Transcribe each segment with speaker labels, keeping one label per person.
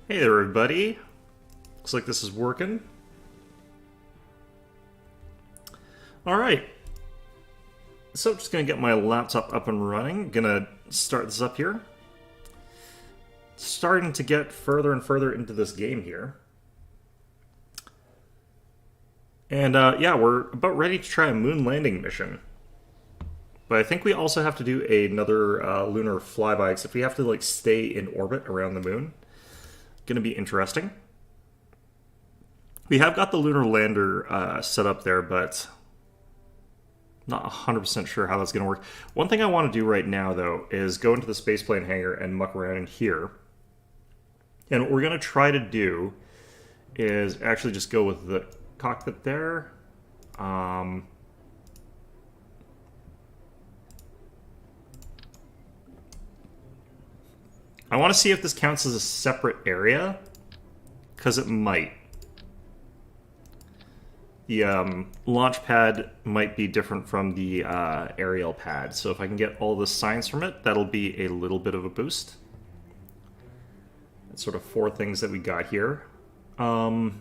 Speaker 1: Hey there, everybody. Looks like this is working. Alright. So, just gonna get my laptop up and running. Gonna start this up here. Starting to get further and further into this game here. And, yeah, we're about ready to try a moon landing mission. But I think we also have to do another lunar flyby, except we have to, like, stay in orbit around the moon. Gonna be interesting. We have got the lunar lander set up there, but not 100% sure how that's going to work. One thing I want to do right now, though, is go into the spaceplane hangar and muck around in here. And what we're going to try to do is actually just go with the cockpit there. I want to see if this counts as a separate area, because it might. The launch pad might be different from the aerial pad, so if I can get all the science from it, that'll be a little bit of a boost. That's sort of four things that we got here. Kind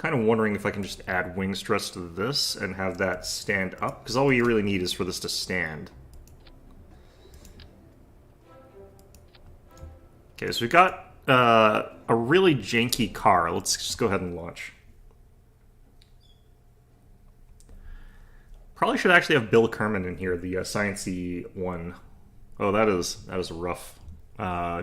Speaker 1: of wondering if I can just add wing struts to this and have that stand up, because all we really need is for this to stand. Okay, so we've got a really janky car. Let's just go ahead and launch. Probably should actually have Bill Kerman in here, the sciencey one. Oh, that is rough.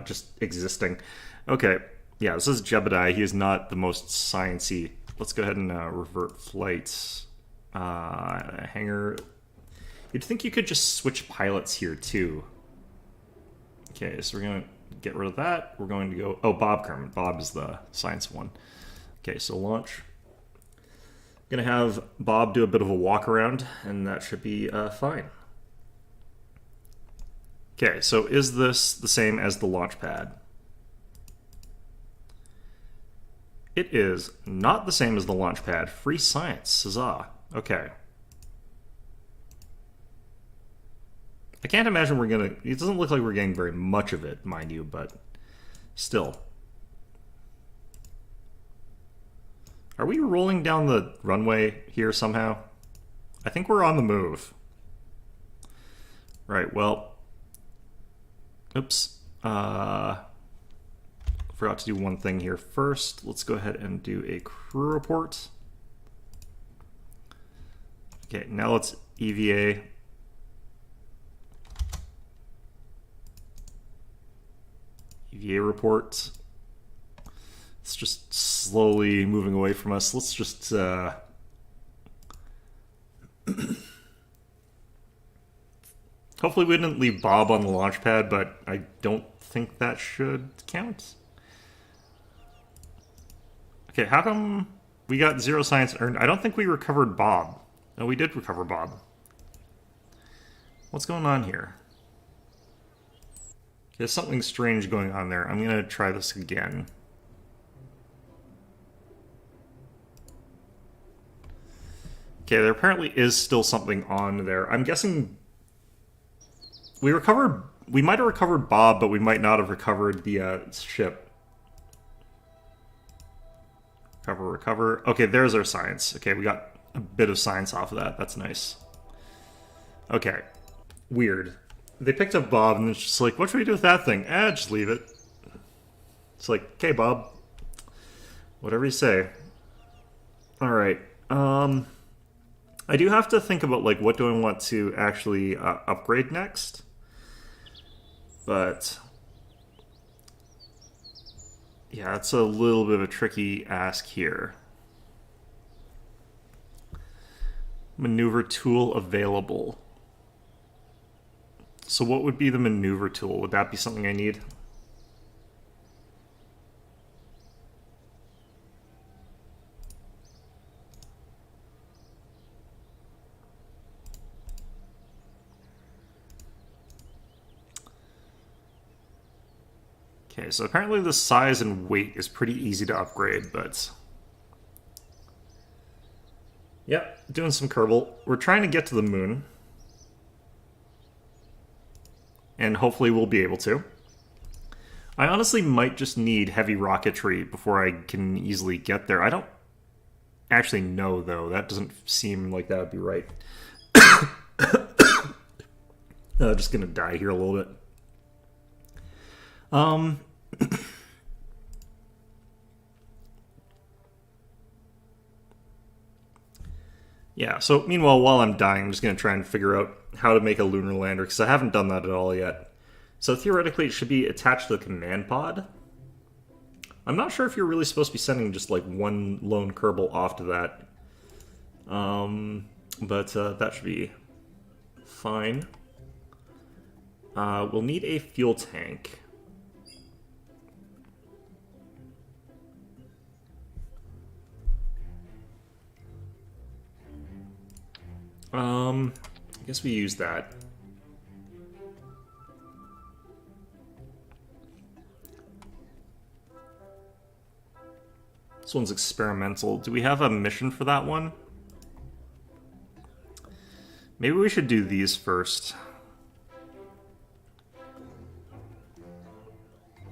Speaker 1: Just existing. Okay, yeah, this is Jebediah. He is not the most sciencey. Let's go ahead and revert flights. Hangar. You'd think you could just switch pilots here too. Okay, so we're going to get rid of that. We're going to go... Oh, Bob Kerman. Bob is the science one. Okay, so launch. Gonna have Bob do a bit of a walk around, and that should be fine. Okay, so is this the same as the launch pad? It is not the same as the launch pad. Free science, huzzah. Okay. I can't imagine we're gonna... It doesn't look like we're getting very much of it, mind you, but still. Are we rolling down the runway here somehow? I think we're on the move. Right, well... Oops. Forgot to do one thing here first. Let's go ahead and do a crew report. Okay, now let's EVA. EVA report. It's just slowly moving away from us. Let's just hopefully we didn't leave Bob on the launch pad, but I don't think that should count. Okay, how come we got 0 science earned? I don't think we recovered Bob. No, we did recover Bob. What's going on here? There's something strange going on there. I'm going to try this again. Okay, there apparently is still something on there. I'm guessing we might have recovered Bob, but we might not have recovered the ship. Recover. Okay, there's our science. Okay, we got a bit of science off of that. That's nice. Okay, weird. They picked up Bob, and it's just like, what should we do with that thing? Just leave it. It's like, okay, Bob. Whatever you say. Alright, I do have to think about, like, what do I want to actually upgrade next. But yeah, that's a little bit of a tricky ask here. Maneuver tool available. So what would be the maneuver tool? Would that be something I need? Okay, so apparently the size and weight is pretty easy to upgrade, but... Yep, doing some Kerbal. We're trying to get to the moon. And hopefully we'll be able to. I honestly might just need heavy rocketry before I can easily get there. I don't actually know, though. That doesn't seem like that would be right. Just gonna die here a little bit. Yeah, so meanwhile, while I'm dying, I'm just going to try and figure out how to make a lunar lander, because I haven't done that at all yet. So theoretically, it should be attached to the command pod. I'm not sure if you're really supposed to be sending just like one lone Kerbal off to that. But that should be fine. We'll need a fuel tank. I guess we use that. This one's experimental. Do we have a mission for that one? Maybe we should do these first.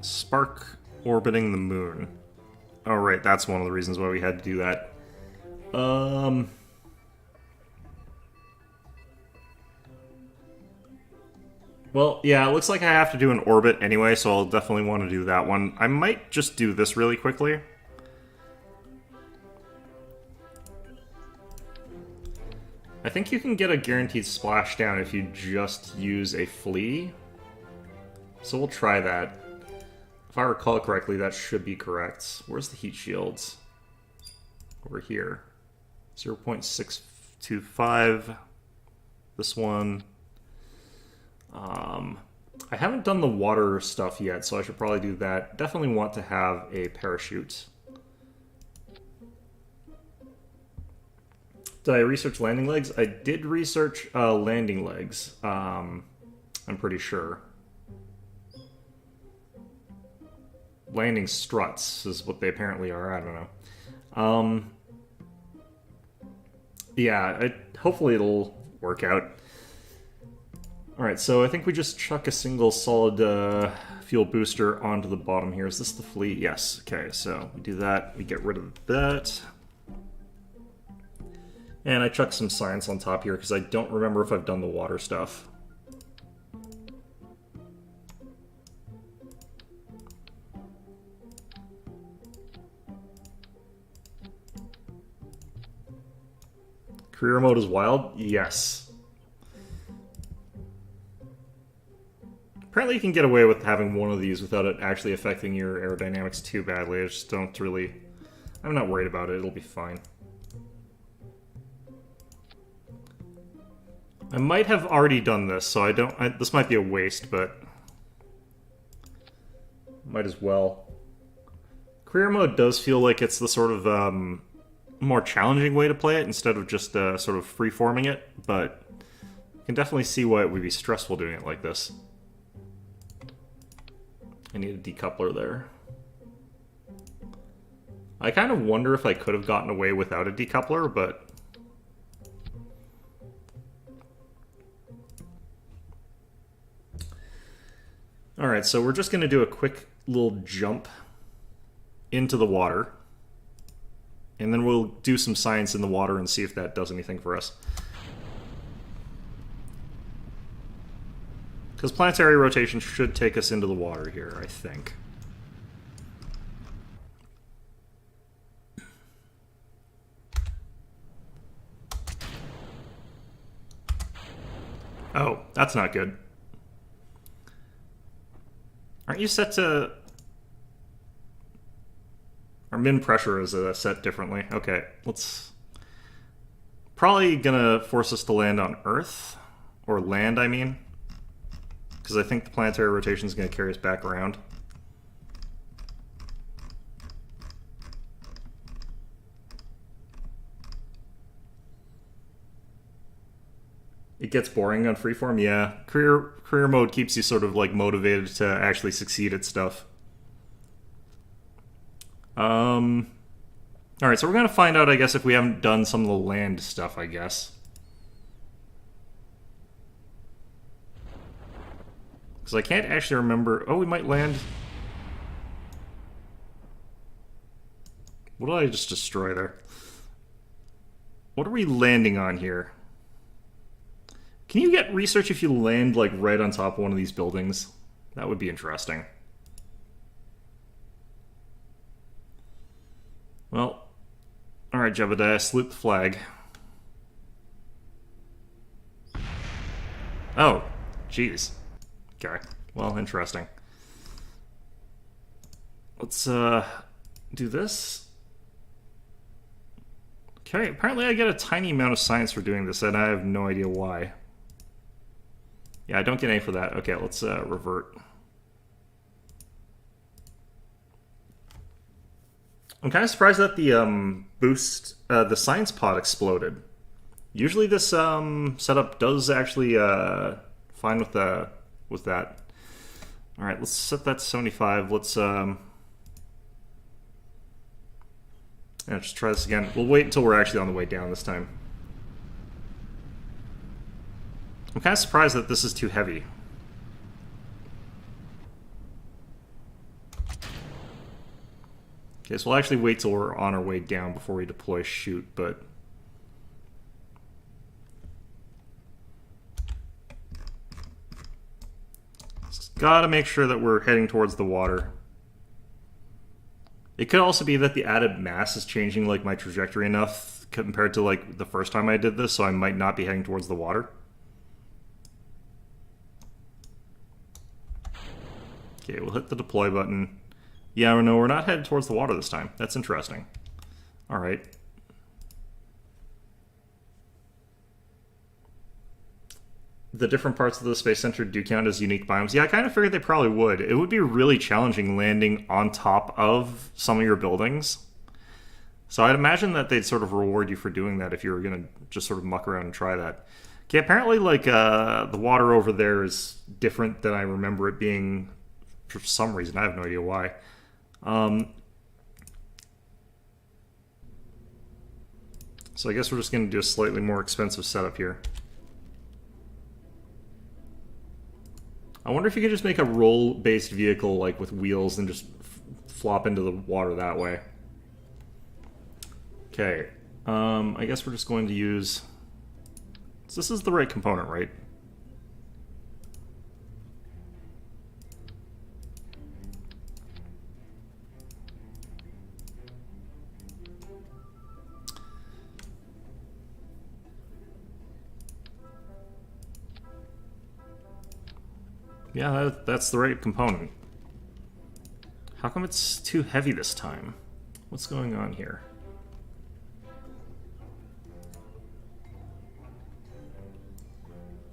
Speaker 1: Spark orbiting the moon. Oh, right, that's one of the reasons why we had to do that. Well, yeah, it looks like I have to do an orbit anyway, so I'll definitely want to do that one. I might just do this really quickly. I think you can get a guaranteed splashdown if you just use a flea. So we'll try that. If I recall correctly, that should be correct. Where's the heat shields? Over here. 0.625. This one. I haven't done the water stuff yet, so I should probably do that. Definitely want to have a parachute. Did I research landing legs? I did research landing legs. I'm pretty sure. Landing struts is what they apparently are. I don't know. Yeah, hopefully it'll work out. Alright, so I think we just chuck a single solid fuel booster onto the bottom here. Is this the flea? Yes. Okay, so we do that. We get rid of that. And I chuck some science on top here because I don't remember if I've done the water stuff. Career mode is wild? Yes. Apparently you can get away with having one of these without it actually affecting your aerodynamics too badly. I just don't really... I'm not worried about it. It'll be fine. I might have already done this, so I don't... this might be a waste, but... might as well. Career mode does feel like it's the sort of more challenging way to play it instead of just sort of free-forming it, but you can definitely see why it would be stressful doing it like this. I need a decoupler there. I kind of wonder if I could have gotten away without a decoupler, but... Alright, so we're just going to do a quick little jump into the water. And then we'll do some science in the water and see if that does anything for us. Because planetary rotation should take us into the water here, I think. Oh, that's not good. Aren't you set to... Our min pressure is set differently. Okay, let's... Probably gonna force us to land on Earth. Or land, I mean. Because I think the planetary rotation is going to carry us back around. It gets boring on freeform, yeah. Career mode keeps you sort of like motivated to actually succeed at stuff. Alright, so we're going to find out, I guess, if we haven't done some of the land stuff, I guess. Because I can't actually remember... Oh, we might land... What did I just destroy there? What are we landing on here? Can you get research if you land like right on top of one of these buildings? That would be interesting. Well, alright, Jebediah, salute the flag. Oh, jeez. Okay, well, interesting. Let's do this. Okay, apparently I get a tiny amount of science for doing this, and I have no idea why. Yeah, I don't get any for that. Okay, let's revert. I'm kind of surprised that the boost, the science pod exploded. Usually this setup does actually fine with that. All right, let's set that to 75. Let's yeah, just try this again. We'll wait until we're actually on the way down this time. I'm kind of surprised that this is too heavy. Okay, so we'll actually wait till we're on our way down before we deploy shoot, but gotta make sure that we're heading towards the water. It could also be that the added mass is changing like my trajectory enough compared to like the first time I did this, so I might not be heading towards the water. Okay, we'll hit the deploy button. Yeah, no, we're not headed towards the water this time. That's interesting. All right. The different parts of the Space Center do count as unique biomes. Yeah, I kind of figured they probably would. It would be really challenging landing on top of some of your buildings. So I'd imagine that they'd sort of reward you for doing that if you were going to just sort of muck around and try that. Okay, apparently like the water over there is different than I remember it being for some reason. I have no idea why. So I guess we're just going to do a slightly more expensive setup here. I wonder if you could just make a roll-based vehicle like with wheels and just flop into the water that way. Okay, I guess we're just going to use... So this is the right component, right? Yeah, that's the right component. How come it's too heavy this time? What's going on here?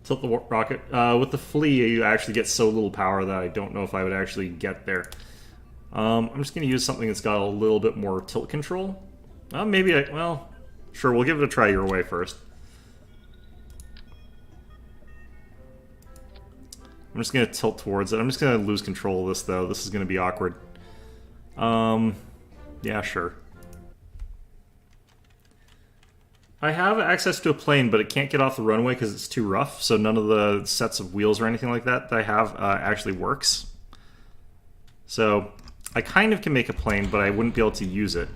Speaker 1: Tilt the rocket. With the flea, you actually get so little power that I don't know if I would actually get there. I'm just going to use something that's got a little bit more tilt control. Maybe I... Well, sure, we'll give it a try your way first. I'm just going to tilt towards it. I'm just going to lose control of this, though. This is going to be awkward. Yeah, sure. I have access to a plane, but it can't get off the runway because it's too rough, so none of the sets of wheels or anything like that I have actually works. So I kind of can make a plane, but I wouldn't be able to use it.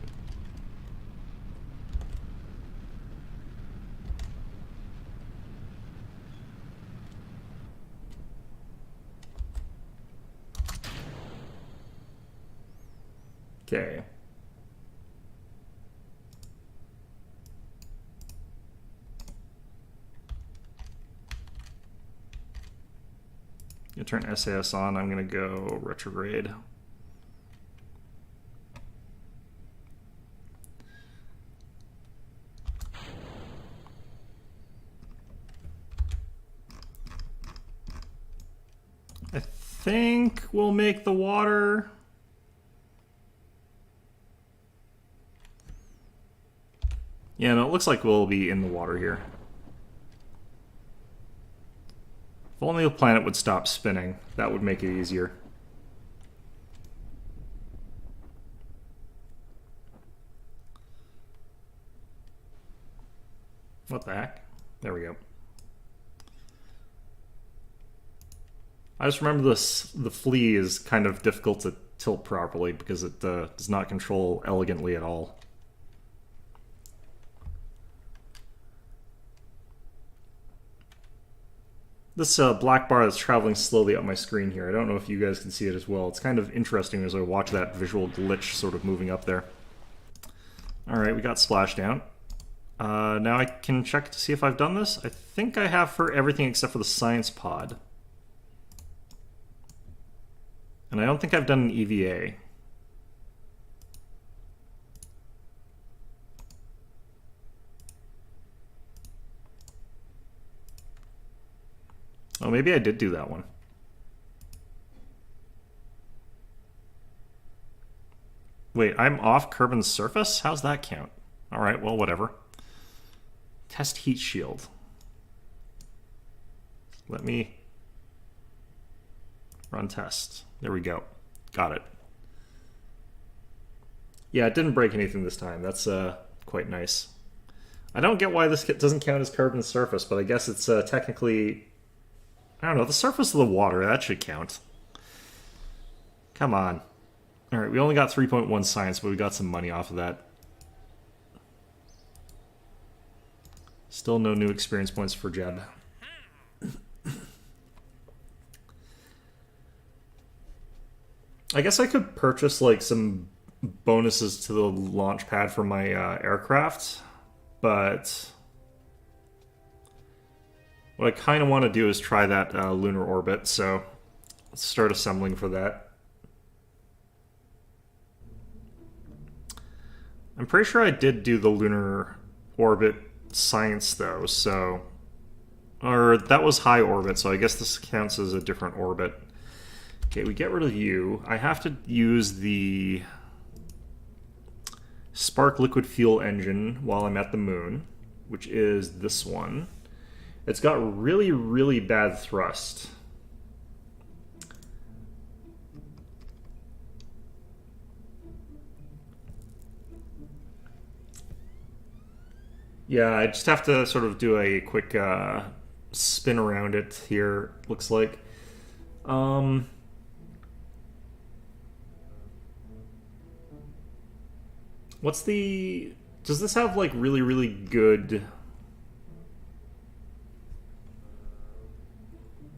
Speaker 1: Okay. You turn SAS on, I'm going to go retrograde. I think we'll make the water... Yeah, no, it looks like we'll be in the water here. If only the planet would stop spinning, that would make it easier. What the heck? There we go. I just remember this, the flea is kind of difficult to tilt properly because it does not control elegantly at all. This black bar that's traveling slowly up my screen here, I don't know if you guys can see it as well. It's kind of interesting as I watch that visual glitch sort of moving up there. Alright, we got splashdown. Now I can check to see if I've done this. I think I have for everything except for the science pod. And I don't think I've done an EVA. Oh, maybe I did do that one. Wait, I'm off Kerbin's surface? How's that count? Alright, well, whatever. Test heat shield. Let me run test. There we go. Got it. Yeah, it didn't break anything this time. That's quite nice. I don't get why this doesn't count as Kerbin's surface, but I guess it's technically... I don't know, the surface of the water, that should count. Come on. Alright, we only got 3.1 science, but we got some money off of that. Still no new experience points for Jeb. I guess I could purchase like some bonuses to the launch pad for my aircraft, but what I kind of want to do is try that lunar orbit, so let's start assembling for that. I'm pretty sure I did do the lunar orbit science though, so... Or that was high orbit, so I guess this counts as a different orbit. Okay, we get rid of you. I have to use the Spark liquid fuel engine while I'm at the moon, which is this one. It's got really, really bad thrust. Yeah, I just have to sort of do a quick spin around it here, looks like. What's the... Does this have, like, really, really good...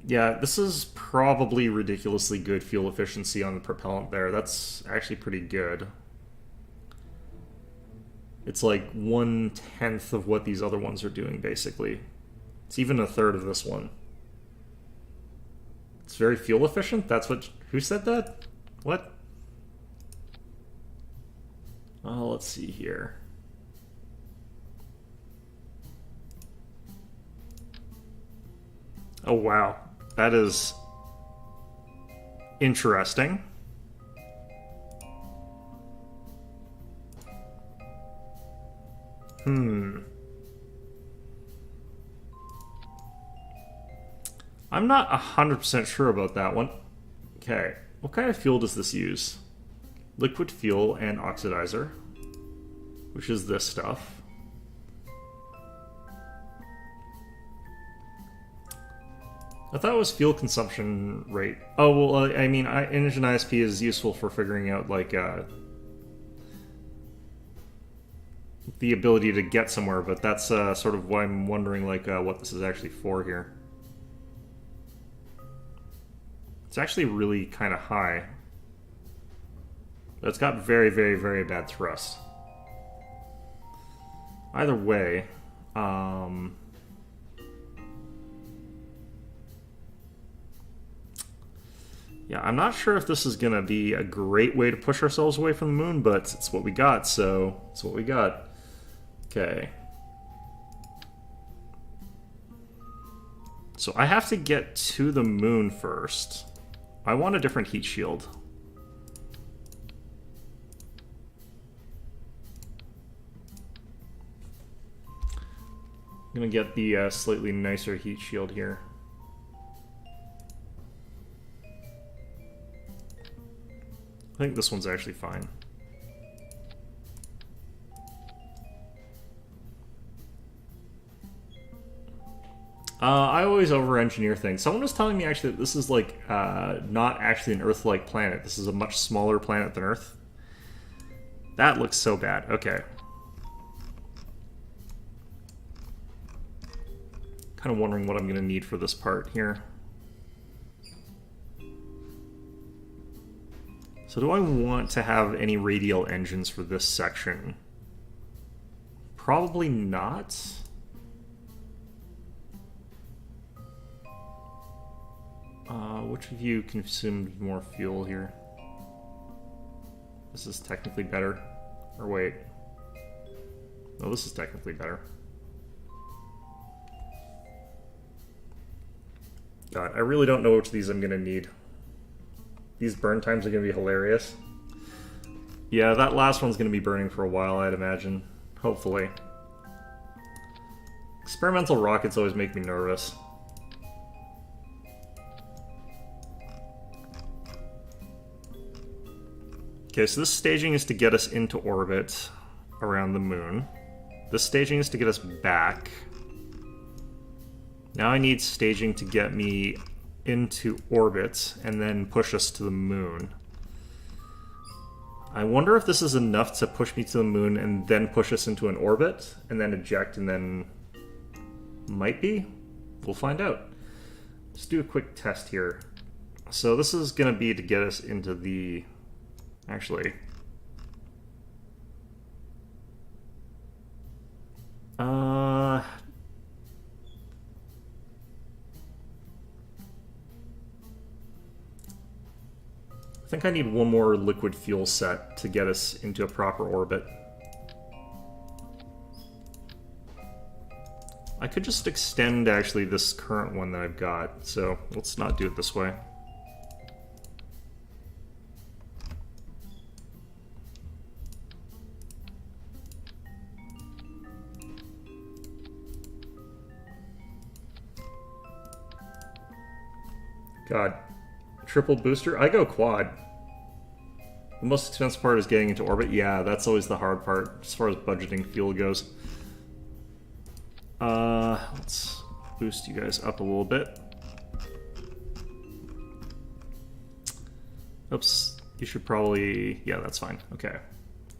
Speaker 1: Yeah, this is probably ridiculously good fuel efficiency on the propellant there. That's actually pretty good. It's like 1/10 of what these other ones are doing, basically. It's even a third of this one. It's very fuel efficient? That's what... Who said that? What? Let's see here. Oh, wow. That is interesting. I'm not 100% sure about that one. Okay, what kind of fuel does this use? Liquid fuel and oxidizer, which is this stuff. I thought it was fuel consumption rate. Oh, well, I mean, Engine ISP is useful for figuring out, like, the ability to get somewhere, but that's sort of why I'm wondering, like, what this is actually for here. It's actually really kind of high. But it's got very, very, very bad thrust. Either way, yeah, I'm not sure if this is going to be a great way to push ourselves away from the moon, but it's what we got, so it's what we got. Okay. So I have to get to the moon first. I want a different heat shield. I'm going to get the slightly nicer heat shield here. I think this one's actually fine. I always over-engineer things. Someone was telling me actually that this is like not actually an Earth-like planet. This is a much smaller planet than Earth. That looks so bad. Okay. Kind of wondering what I'm going to need for this part here. So do I want to have any radial engines for this section? Probably not. Which of you consumed more fuel here? This is technically better. Or wait. No, this is technically better. God, I really don't know which of these I'm going to need. These burn times are going to be hilarious. Yeah, that last one's going to be burning for a while, I'd imagine. Hopefully. Experimental rockets always make me nervous. Okay, so this staging is to get us into orbit around the moon. This staging is to get us back. Now I need staging to get me into orbit and then push us to the moon. I wonder if this is enough to push me to the moon and then push us into an orbit and then eject and then... Might be? We'll find out. Let's do a quick test here. So this is going to be to get us into the... Actually... I think I need one more liquid fuel set to get us into a proper orbit. I could just extend, actually, this current one that I've got, so let's not do it this way. God. Triple booster? I go quad. The most expensive part is getting into orbit. Yeah, that's always the hard part as far as budgeting fuel goes. Let's boost you guys up a little bit. Oops, you should probably... Yeah, that's fine. Okay.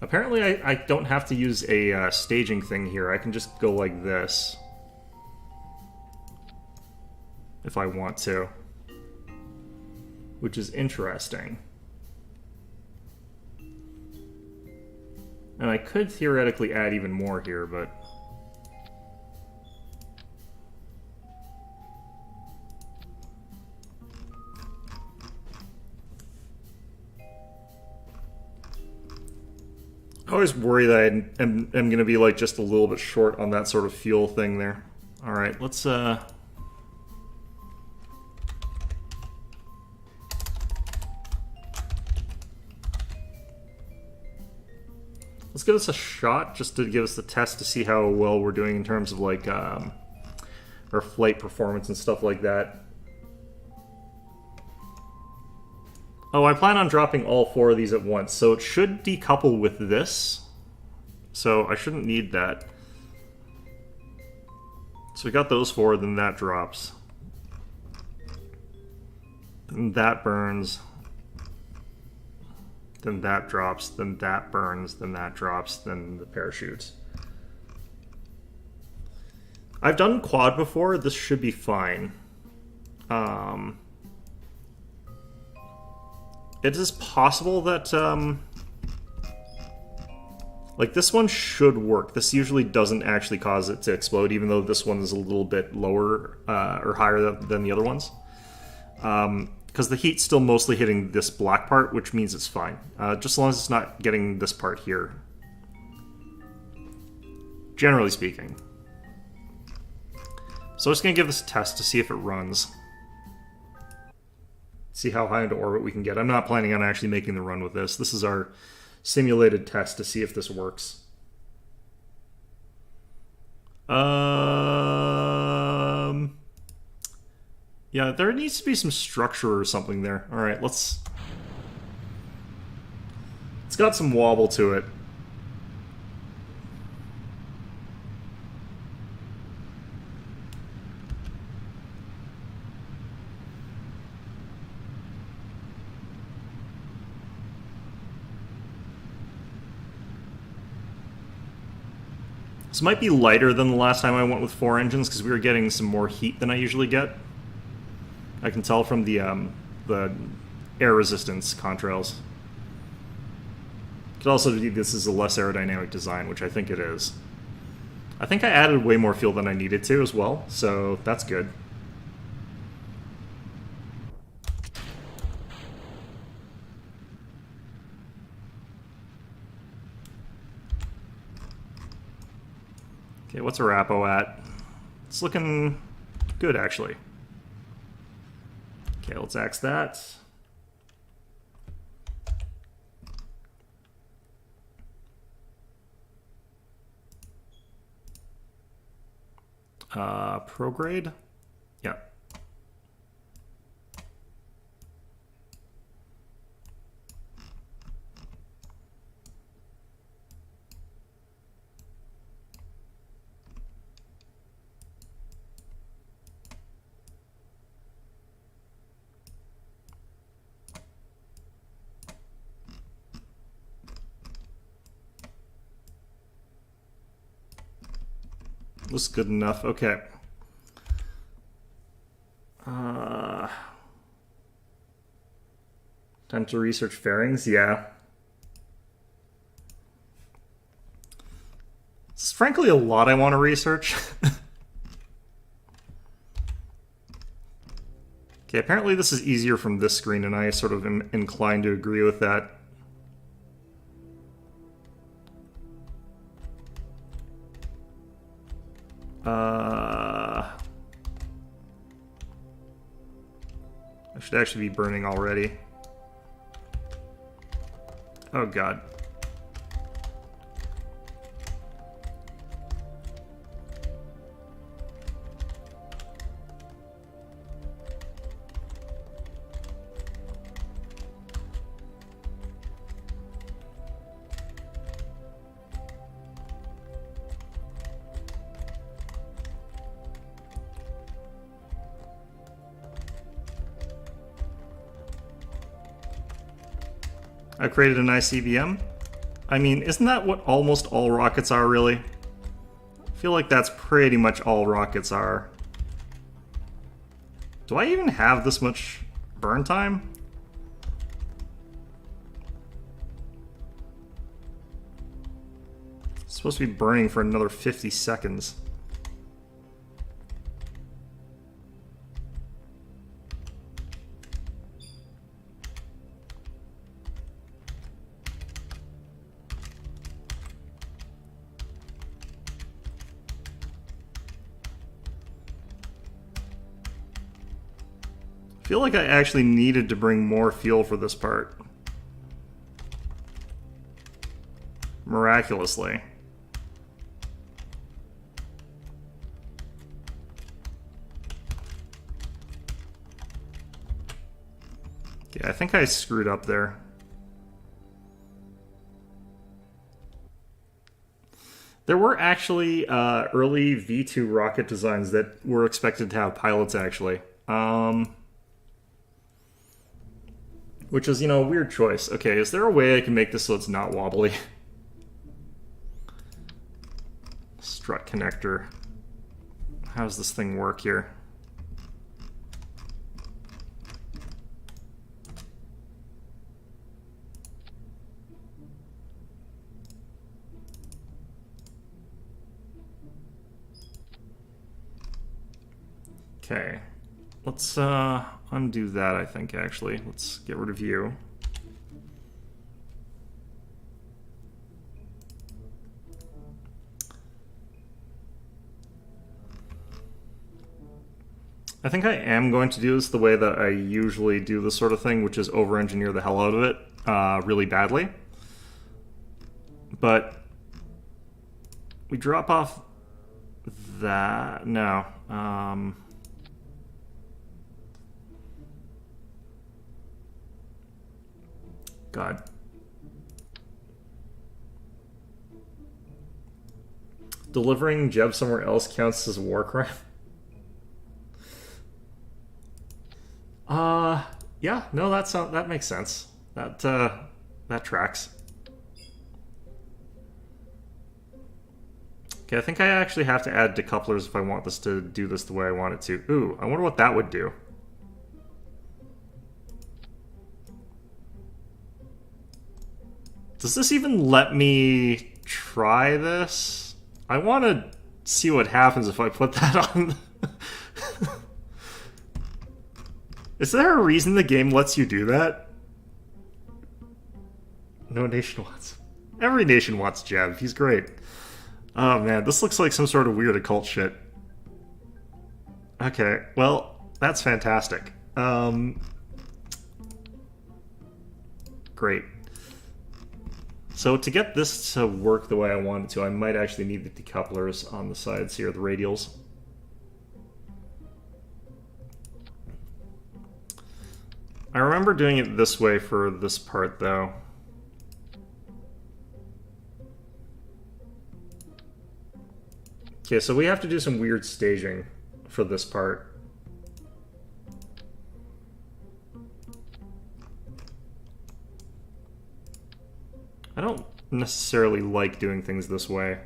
Speaker 1: Apparently I don't have to use a staging thing here. I can just go like this. If I want to. Which is interesting. And I could theoretically add even more here, but... I always worry that I'm going to be like just a little bit short on that sort of fuel thing there. Alright, let's let's give this a shot, just to give us the test to see how well we're doing in terms of like our flight performance and stuff like that. Oh, I plan on dropping all 4 of these at once, so it should decouple with this. So I shouldn't need that. So we got those 4, then that drops. Then that burns. Then that drops, then that burns, then that drops, then the parachutes. I've done quad before, this should be fine. It is possible that, like, this one should work. This usually doesn't actually cause it to explode, even though this one is a little bit lower, or higher than the other ones. Because the heat's still mostly hitting this black part, which means it's fine. Just as long as it's not getting this part here. Generally speaking. So I'm just going to give this a test to see if it runs. See how high into orbit we can get. I'm not planning on actually making the run with this. This is our simulated test to see if this works. Yeah, there needs to be some structure or something there. Alright, let's... It's got some wobble to it. This might be lighter than the last time I went with 4 engines because we were getting some more heat than I usually get. I can tell from the air resistance contrails. Could also be this is a less aerodynamic design, which I think it is. I think I added way more fuel than I needed to as well, so that's good. Okay, what's our Apo at? It's looking good, actually. Okay, let's axe that. Prograde? Yeah. Looks good enough. Okay. Time to research fairings? Yeah. It's frankly a lot I want to research. Okay, apparently this is easier from this screen, and I sort of am inclined to agree with that. I should actually be burning already. Oh god. I created a nice EVM. I mean, isn't that what almost all rockets are, really? I feel like that's pretty much all rockets are. Do I even have this much burn time? It's supposed to be burning for another 50 seconds. I feel like I actually needed to bring more fuel for this part. Miraculously. Yeah, I think I screwed up there. There were actually early V2 rocket designs that were expected to have pilots, actually. Which is, you know, a weird choice. Okay, is there a way I can make this so it's not wobbly? Strut connector. How does this thing work here? Okay. Let's undo that, I think, actually. Let's get rid of you. I think I am going to do this the way that I usually do this sort of thing, which is over-engineer the hell out of it really badly. But we drop off that... No. God. Delivering Jeb somewhere else counts as a war crime? Yeah, no, that makes sense. That tracks. Okay, I think I actually have to add decouplers if I want this to do this the way I want it to. Ooh, I wonder what that would do. Does this even let me try this? I want to see what happens if I put that on. Is there a reason the game lets you do that? No nation wants. Every nation wants Jeb. He's great. Oh man, this looks like some sort of weird occult shit. Okay, well, that's fantastic. Great. So to get this to work the way I want it to, I might actually need the decouplers on the sides here, the radials. I remember doing it this way for this part, though. Okay, so we have to do some weird staging for this part. I don't necessarily like doing things this way.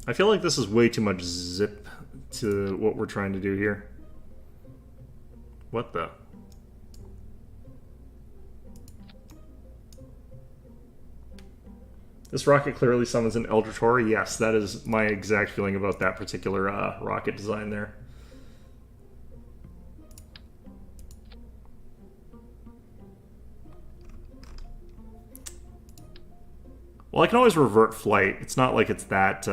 Speaker 1: I feel like this is way too much zip to what we're trying to do here. What the? This rocket clearly summons an Eldrator. Yes, that is my exact feeling about that particular rocket design there. Well, I can always revert flight. It's not like it's that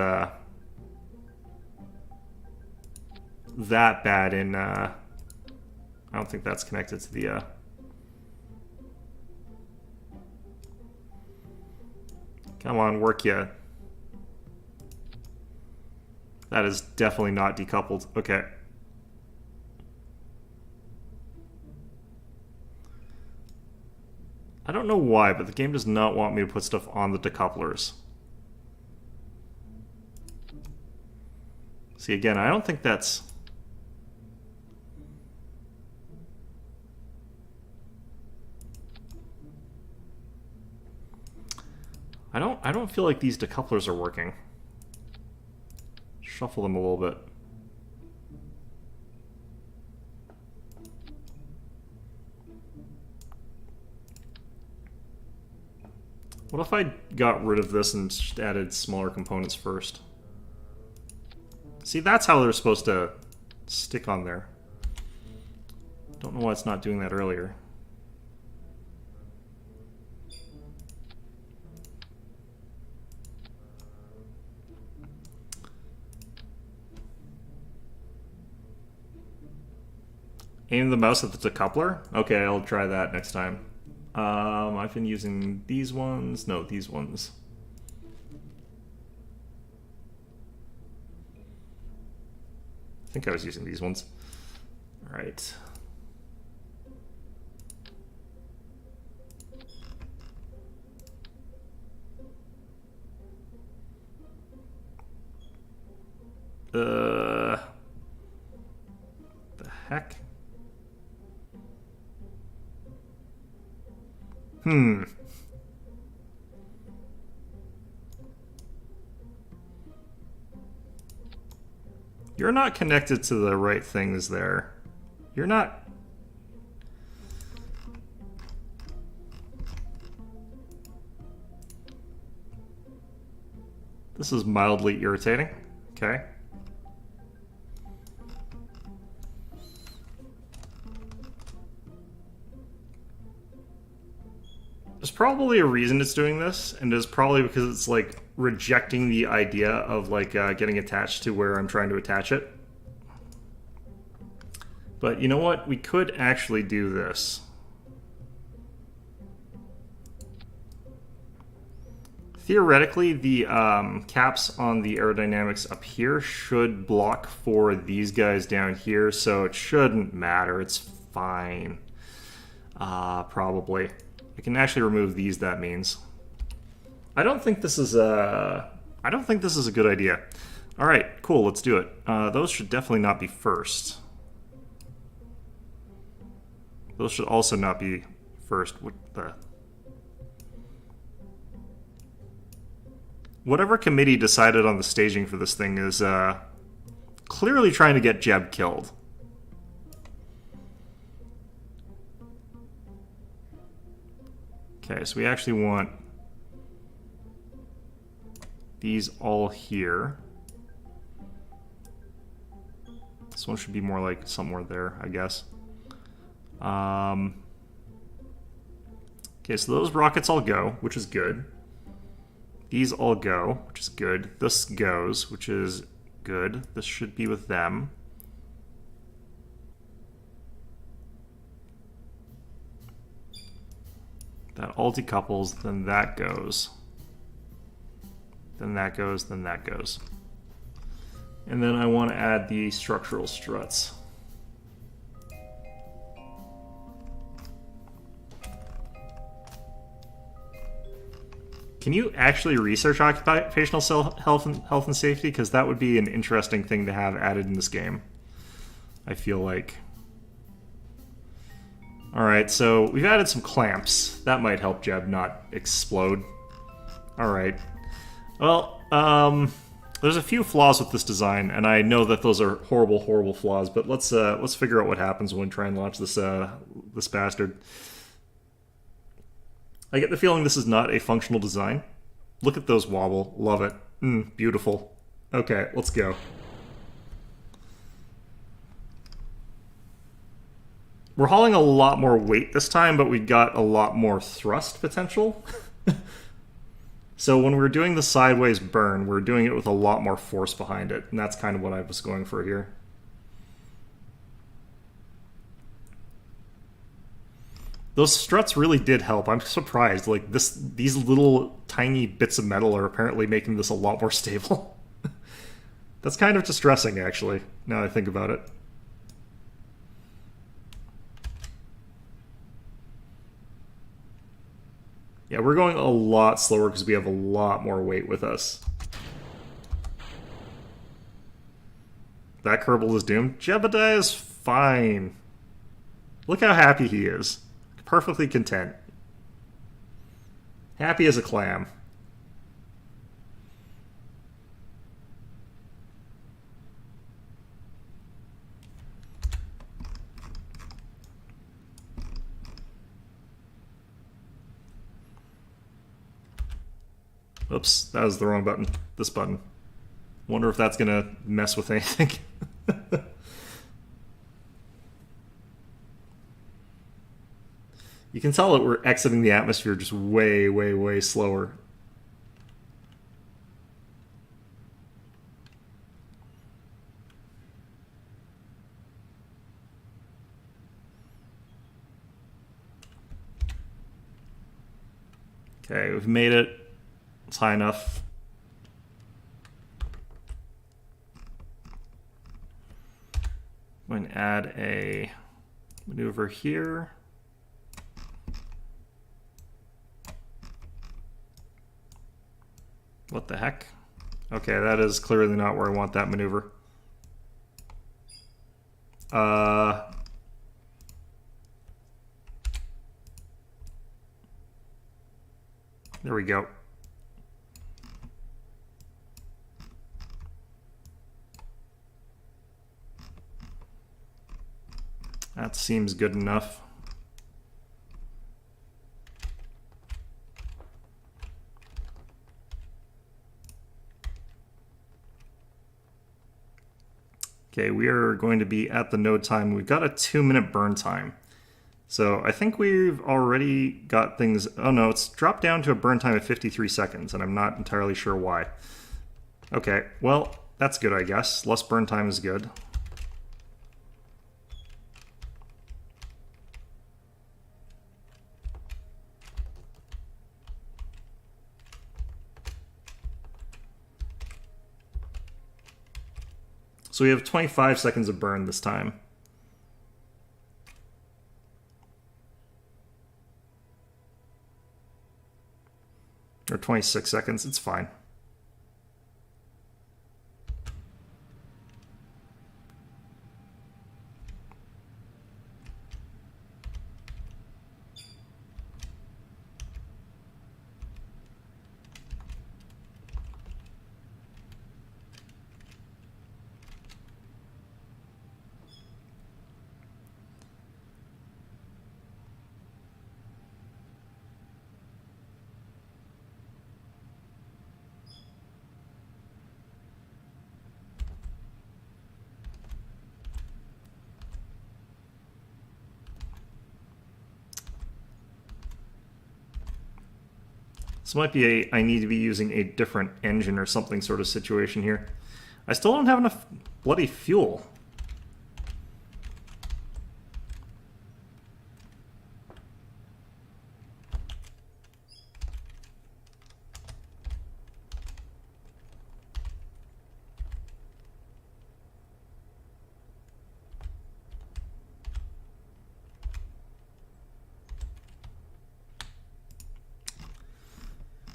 Speaker 1: that bad in... I don't think that's connected to the... Come on, work ya. That is definitely not decoupled. Okay. I don't know why, but the game does not want me to put stuff on the decouplers. See, again, I don't think that's... I don't feel like these decouplers are working. Shuffle them a little bit. What if I got rid of this and just added smaller components first? See, that's how they're supposed to stick on there. Don't know why it's not doing that earlier. Aim the mouse at the decoupler? Okay, I'll try that next time. I've been using these ones. No, these ones. I think I was using these ones. All right. The heck? You're not connected to the right things there. You're not... This is mildly irritating. Okay. There's probably a reason it's doing this, and it's probably because it's like rejecting the idea of like getting attached to where I'm trying to attach it. But you know what? We could actually do this. Theoretically, the caps on the aerodynamics up here should block for these guys down here, so it shouldn't matter. It's fine. Probably. I can actually remove these, that means. I don't think this is a good idea. All right, cool, let's do it. Those should definitely not be first. Those should also not be first. What the... whatever committee decided on the staging for this thing is clearly trying to get Jeb killed. Okay, so we actually want these all here. This one should be more like somewhere there, I guess. Okay, so those rockets all go, which is good. These all go, which is good. This goes, which is good. This should be with them. That all decouples, then that goes. Then that goes, then that goes. And then I want to add the structural struts. Can you actually research occupational health and safety? Because that would be an interesting thing to have added in this game, I feel like. Alright, so we've added some clamps. That might help Jeb not explode. Alright. Well, there's a few flaws with this design, and I know that those are horrible, horrible flaws, but let's figure out what happens when we try and launch this this bastard. I get the feeling this is not a functional design. Look at those wobble. Love it. Beautiful. Okay, let's go. We're hauling a lot more weight this time, but we got a lot more thrust potential. So when we're doing the sideways burn, we're doing it with a lot more force behind it, and that's kind of what I was going for here. Those struts really did help. I'm surprised. Like these little tiny bits of metal are apparently making this a lot more stable. That's kind of distressing, actually, now that I think about it. Yeah, we're going a lot slower because we have a lot more weight with us. That Kerbal is doomed. Jebediah is fine. Look how happy he is. Perfectly content. Happy as a clam. Oops, that was the wrong button. This button. Wonder if that's gonna mess with anything. You can tell that we're exiting the atmosphere just way, way, way slower. Okay, we've made it. It's high enough. I'm going to add a maneuver here. What the heck? Okay, that is clearly not where I want that maneuver. There we go. That seems good enough. Okay, we are going to be at the node time. We've got a 2-minute burn time. So I think we've already got things... Oh no, it's dropped down to a burn time of 53 seconds, and I'm not entirely sure why. Okay, well, that's good, I guess. Less burn time is good. So we have 25 seconds of burn this time. Or 26 seconds, it's fine. This might be a I need to be using a different engine or something sort of situation here. I still don't have enough bloody fuel.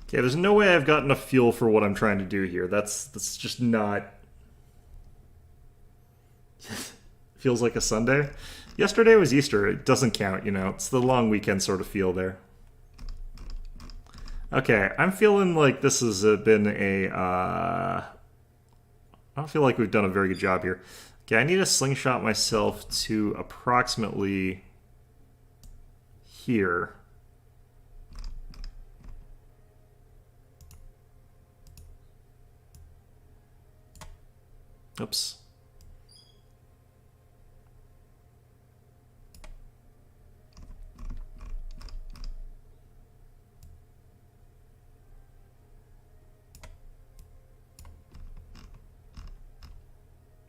Speaker 1: Okay, there's no way I've got enough fuel for what I'm trying to do here. That's just not... Feels like a Sunday. Yesterday was Easter. It doesn't count, you know. It's the long weekend sort of feel there. Okay, I'm feeling like this has been a... I don't feel like we've done a very good job here. Okay, I need to slingshot myself to approximately here. Oops.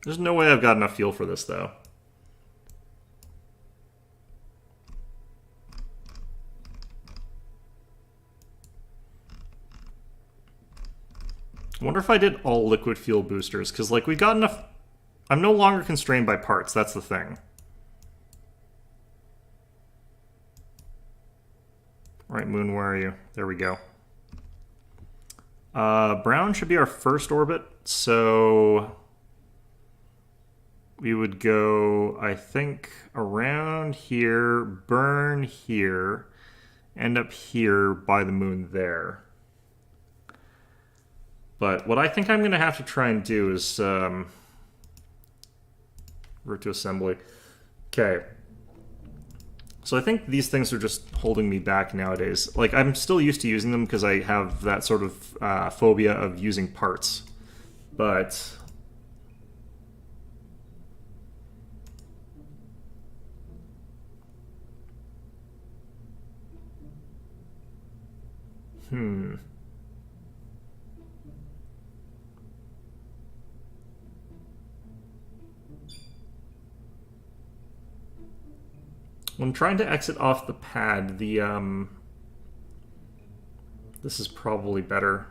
Speaker 1: There's no way I've got enough fuel for this, though. I wonder if I did all liquid fuel boosters, because, like, we got enough... I'm no longer constrained by parts, that's the thing. Right, Moon, where are you? There we go. Brown should be our first orbit, so... we would go, I think, around here, burn here, end up here by the moon there. But what I think I'm going to have to try and do is route to assembly. Okay. So I think these things are just holding me back nowadays. Like, I'm still used to using them because I have that sort of phobia of using parts. But... When trying to exit off the pad, this is probably better.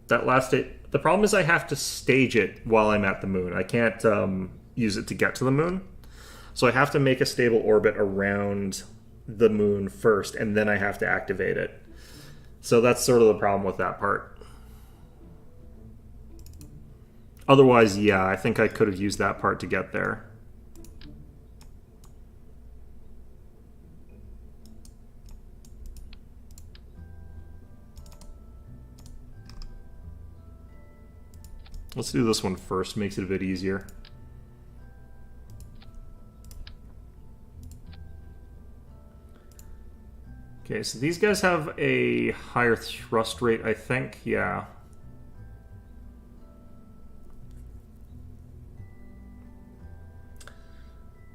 Speaker 1: That last state, the problem is I have to stage it while I'm at the moon. I can't use it to get to the moon. So I have to make a stable orbit around the moon first, and then I have to activate it. So that's sort of the problem with that part. Otherwise, yeah, I think I could have used that part to get there. Let's do this one first, makes it a bit easier. Okay, so these guys have a higher thrust rate, I think. Yeah.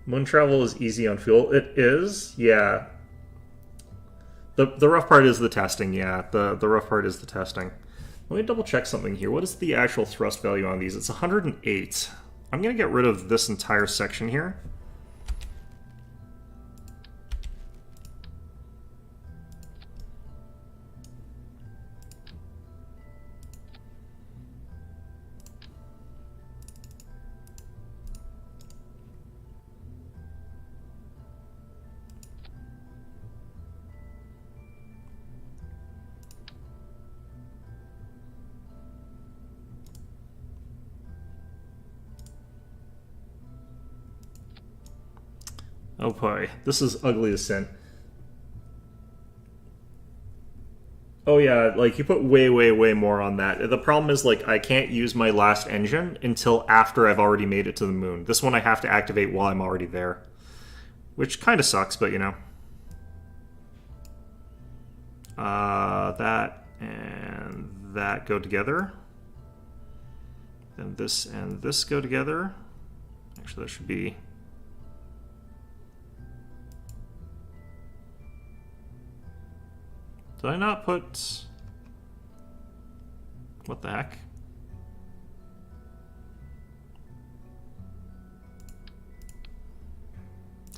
Speaker 1: Moon travel is easy on fuel. It is, yeah. The rough part is the testing, yeah. The rough part is the testing. Let me double check something here. What is the actual thrust value on these? It's 108. I'm going to get rid of this entire section here. Oh boy, this is ugly as sin. Oh yeah, like you put way, way, way more on that. The problem is like I can't use my last engine until after I've already made it to the moon. This one I have to activate while I'm already there. Which kind of sucks, but you know. That and that go together. Then this and this go together. Actually, that should be... Did I not put... What the heck?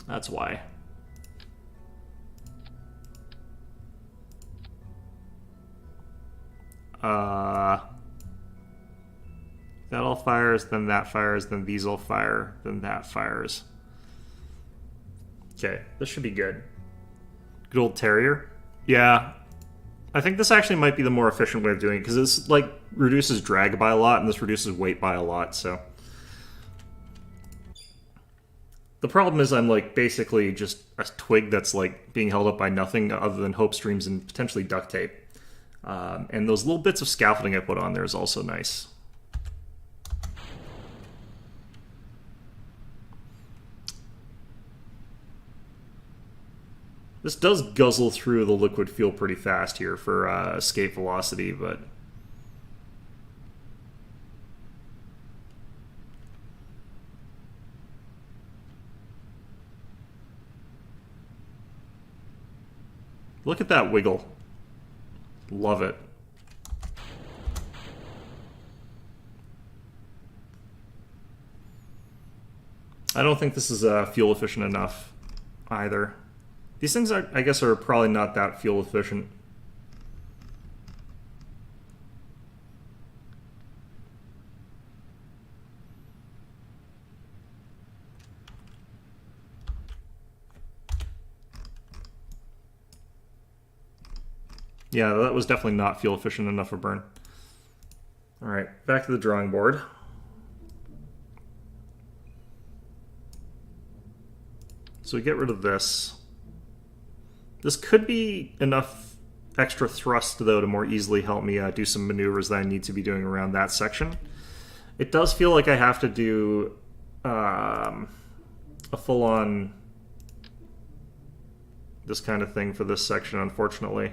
Speaker 1: That's why. That all fires, then that fires, then these all fire, then that fires. Okay, this should be good. Good old Terrier. Yeah, I think this actually might be the more efficient way of doing it, because this, like, reduces drag by a lot, and this reduces weight by a lot, so... The problem is I'm, like, basically just a twig that's, like, being held up by nothing other than hope streams and potentially duct tape. And those little bits of scaffolding I put on there is also nice. This does guzzle through the liquid fuel pretty fast here for escape velocity, but... Look at that wiggle. Love it. I don't think this is fuel efficient enough either. These things, I guess, are probably not that fuel efficient. Yeah, that was definitely not fuel efficient enough for burn. Alright, back to the drawing board. So we get rid of this. This could be enough extra thrust, though, to more easily help me do some maneuvers that I need to be doing around that section. It does feel like I have to do a full-on this kind of thing for this section, unfortunately.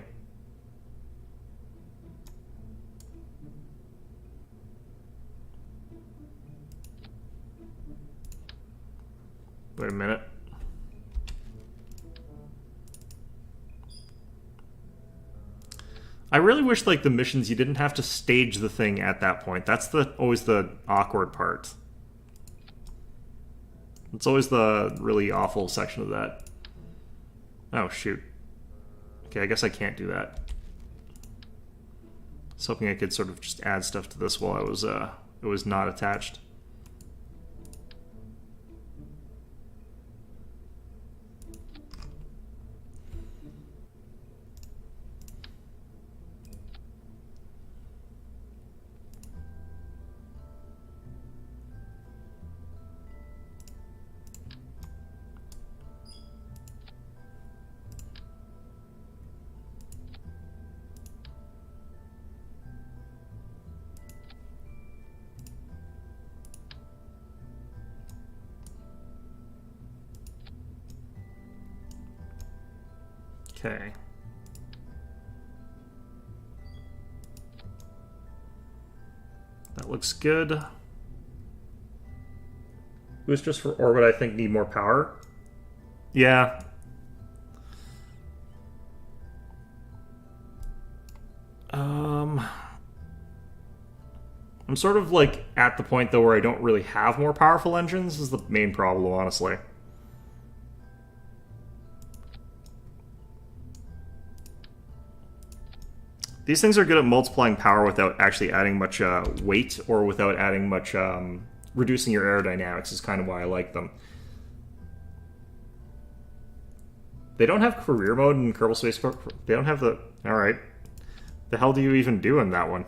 Speaker 1: Wait a minute. I really wish, like, the missions, you didn't have to stage the thing at that point. That's always the awkward part. It's always the really awful section of that. Oh, shoot. Okay, I guess I can't do that. I was hoping I could sort of just add stuff to this while it was not attached. Okay. That looks good. Boosters for orbit, I think, need more power. Yeah. I'm sort of, like, at the point, though, where I don't really have more powerful engines is the main problem, honestly. These things are good at multiplying power without actually adding much weight or without adding much reducing your aerodynamics is kind of why I like them. They don't have career mode in Kerbal Space Program. They don't have the... Alright. The hell do you even do in that one?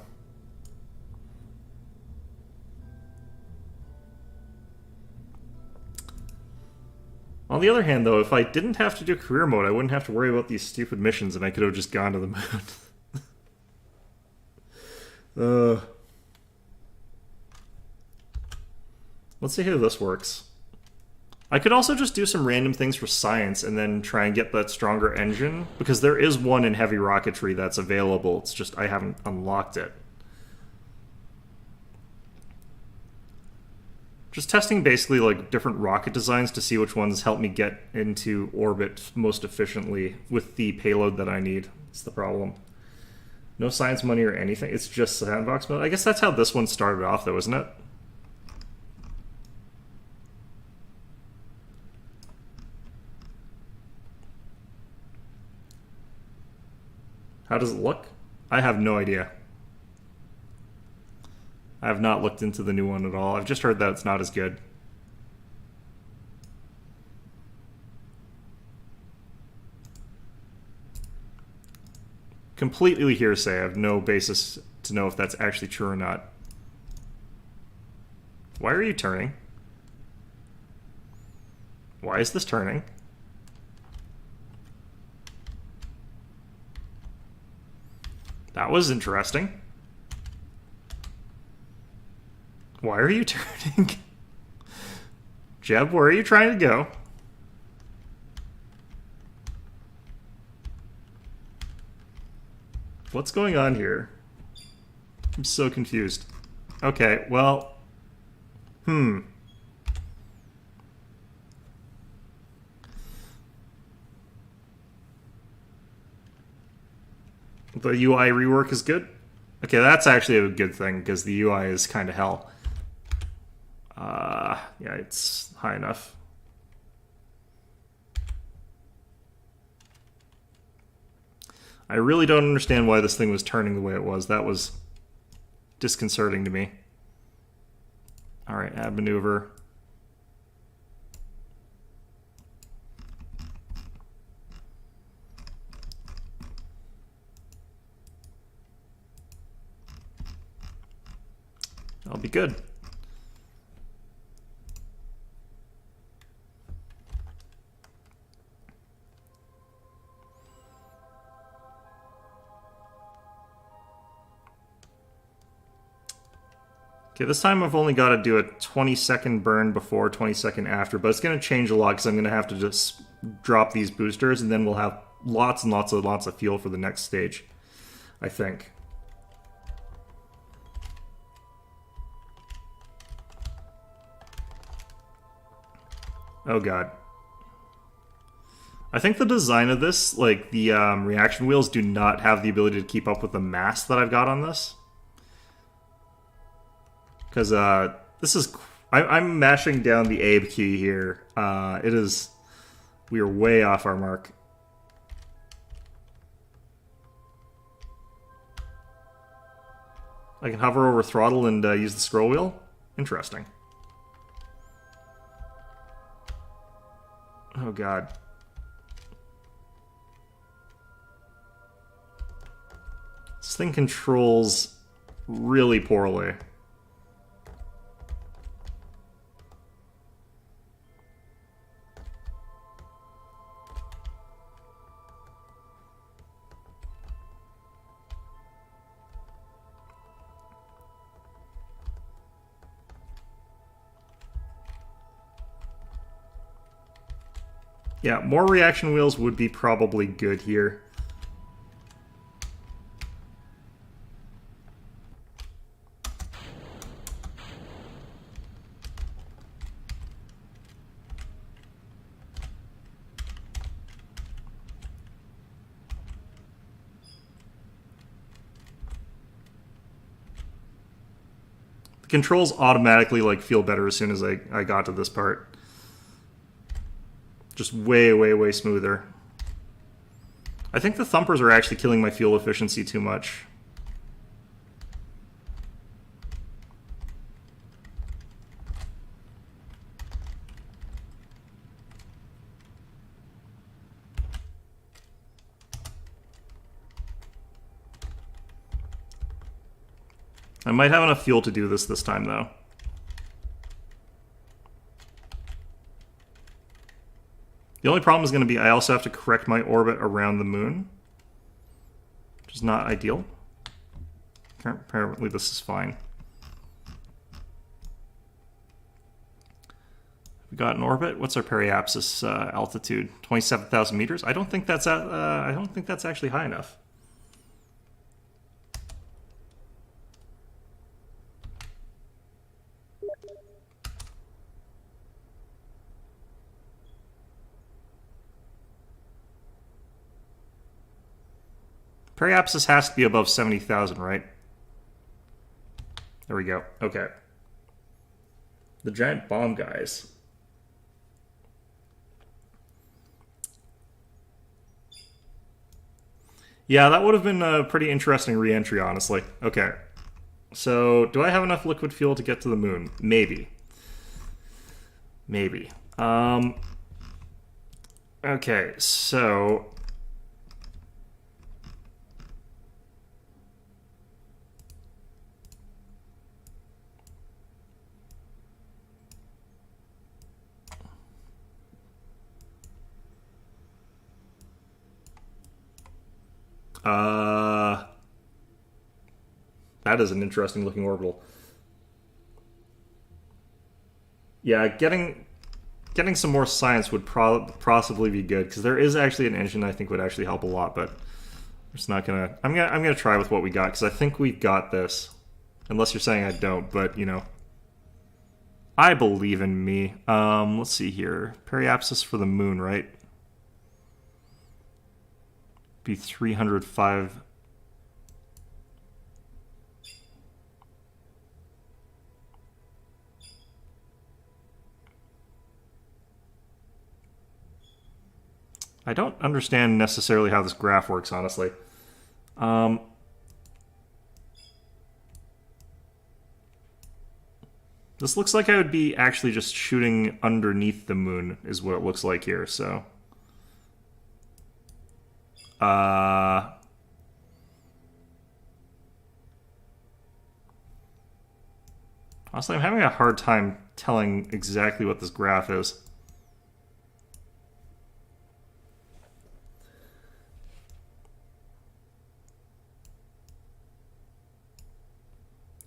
Speaker 1: On the other hand, though, if I didn't have to do career mode, I wouldn't have to worry about these stupid missions and I could have just gone to the moon. Let's see how this works. I could also just do some random things for science and then try and get that stronger engine, because there is one in heavy rocketry that's available. It's just I haven't unlocked it. Just testing basically like different rocket designs to see which ones help me get into orbit most efficiently with the payload that I need. That's the problem. No science money or anything. It's just sandbox mode. I guess that's how this one started off though, isn't it? How does it look? I have no idea. I have not looked into the new one at all. I've just heard that it's not as good. Completely hearsay. I have no basis to know if that's actually true or not. Why are you turning? Why is this turning? That was interesting. Why are you turning? Jeb, where are you trying to go? What's going on here? I'm so confused. Okay, well... The UI rework is good? Okay, that's actually a good thing, because the UI is kind of hell. Yeah, it's high enough. I really don't understand why this thing was turning the way it was. That was disconcerting to me. Alright, add maneuver. That'll be good. Okay, this time I've only got to do a 20-second burn before, 20-second after, but it's going to change a lot because I'm going to have to just drop these boosters, and then we'll have lots and lots of fuel for the next stage, I think. Oh god. I think the design of this, like the reaction wheels, do not have the ability to keep up with the mass that I've got on this. Because this is... I'm mashing down the Abe key here. It is... We are way off our mark. I can hover over throttle and use the scroll wheel? Interesting. Oh god. This thing controls really poorly. Yeah, more reaction wheels would be probably good here. The controls automatically like feel better as soon as I got to this part. Just way smoother. I think the thumpers are actually killing my fuel efficiency too much. I might have enough fuel to do this time, though. The only problem is going to be I also have to correct my orbit around the moon, which is not ideal. Apparently this is fine. We got an orbit. What's our periapsis altitude? 27,000 meters. I don't think that's actually high enough. Periapsis has to be above 70,000, right? There we go. Okay. The giant bomb guys. Yeah, that would have been a pretty interesting re-entry, honestly. Okay. So, do I have enough liquid fuel to get to the moon? Maybe. Maybe. Okay, so... that is an interesting looking orbital. Yeah, getting some more science would possibly be good, because there is actually an engine I think would actually help a lot, but it's not gonna. I'm gonna try with what we got, because I think we've got this. Unless you're saying I don't, but you know, I believe in me. Let's see here. Periapsis for the moon, right? Be 305. I don't understand necessarily how this graph works, honestly. This looks like I would be actually just shooting underneath the moon, is what it looks like here, so... honestly, I'm having a hard time telling exactly what this graph is.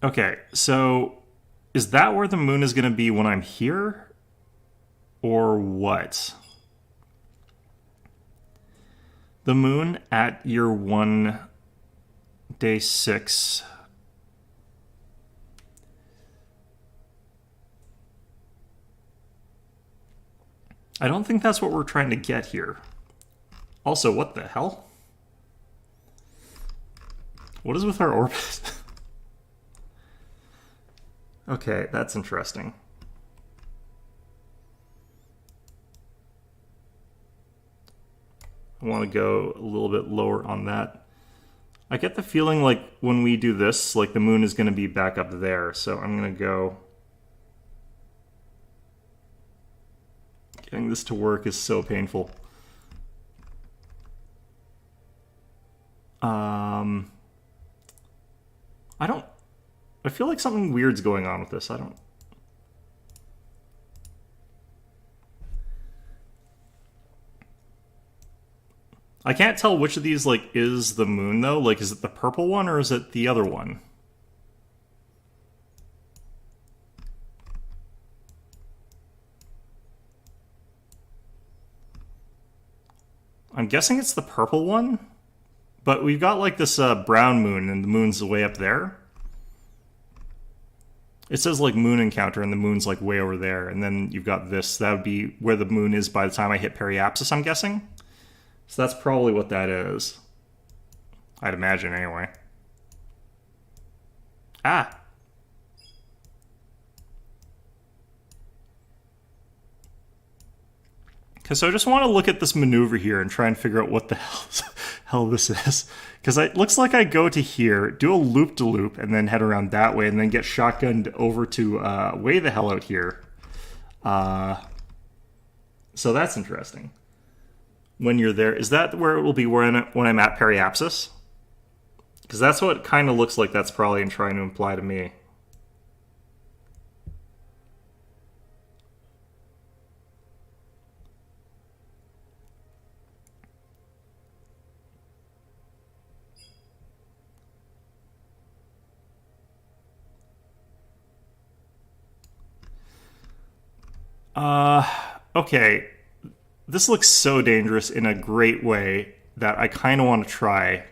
Speaker 1: Okay, so is that where the moon is going to be when I'm here? Or what? The moon at year 1, day 6. I don't think that's what we're trying to get here. Also, what the hell? What is with our orbit? Okay, that's interesting. I want to go a little bit lower on that. I get the feeling like when we do this, like the moon is going to be back up there. So I'm going to go... Getting this to work is so painful. I feel like something weird's going on with this. I can't tell which of these, like, is the moon, though. Like, is it the purple one or is it the other one? I'm guessing it's the purple one, but we've got, like, this brown moon, and the moon's way up there. It says, like, moon encounter, and the moon's, like, way over there. And then you've got this. That would be where the moon is by the time I hit Periapsis, I'm guessing. So that's probably what that is. I'd imagine, anyway. Ah! Okay, so I just want to look at this maneuver here and try and figure out what the hell this is. Because it looks like I go to here, do a loop-de-loop, and then head around that way, and then get shotgunned over to way the hell out here. So that's interesting. When you're there, is that where it will be when I'm at Periapsis? Because that's what it kind of looks like that's probably trying to imply to me. Okay. This looks so dangerous in a great way that I kind of want to try.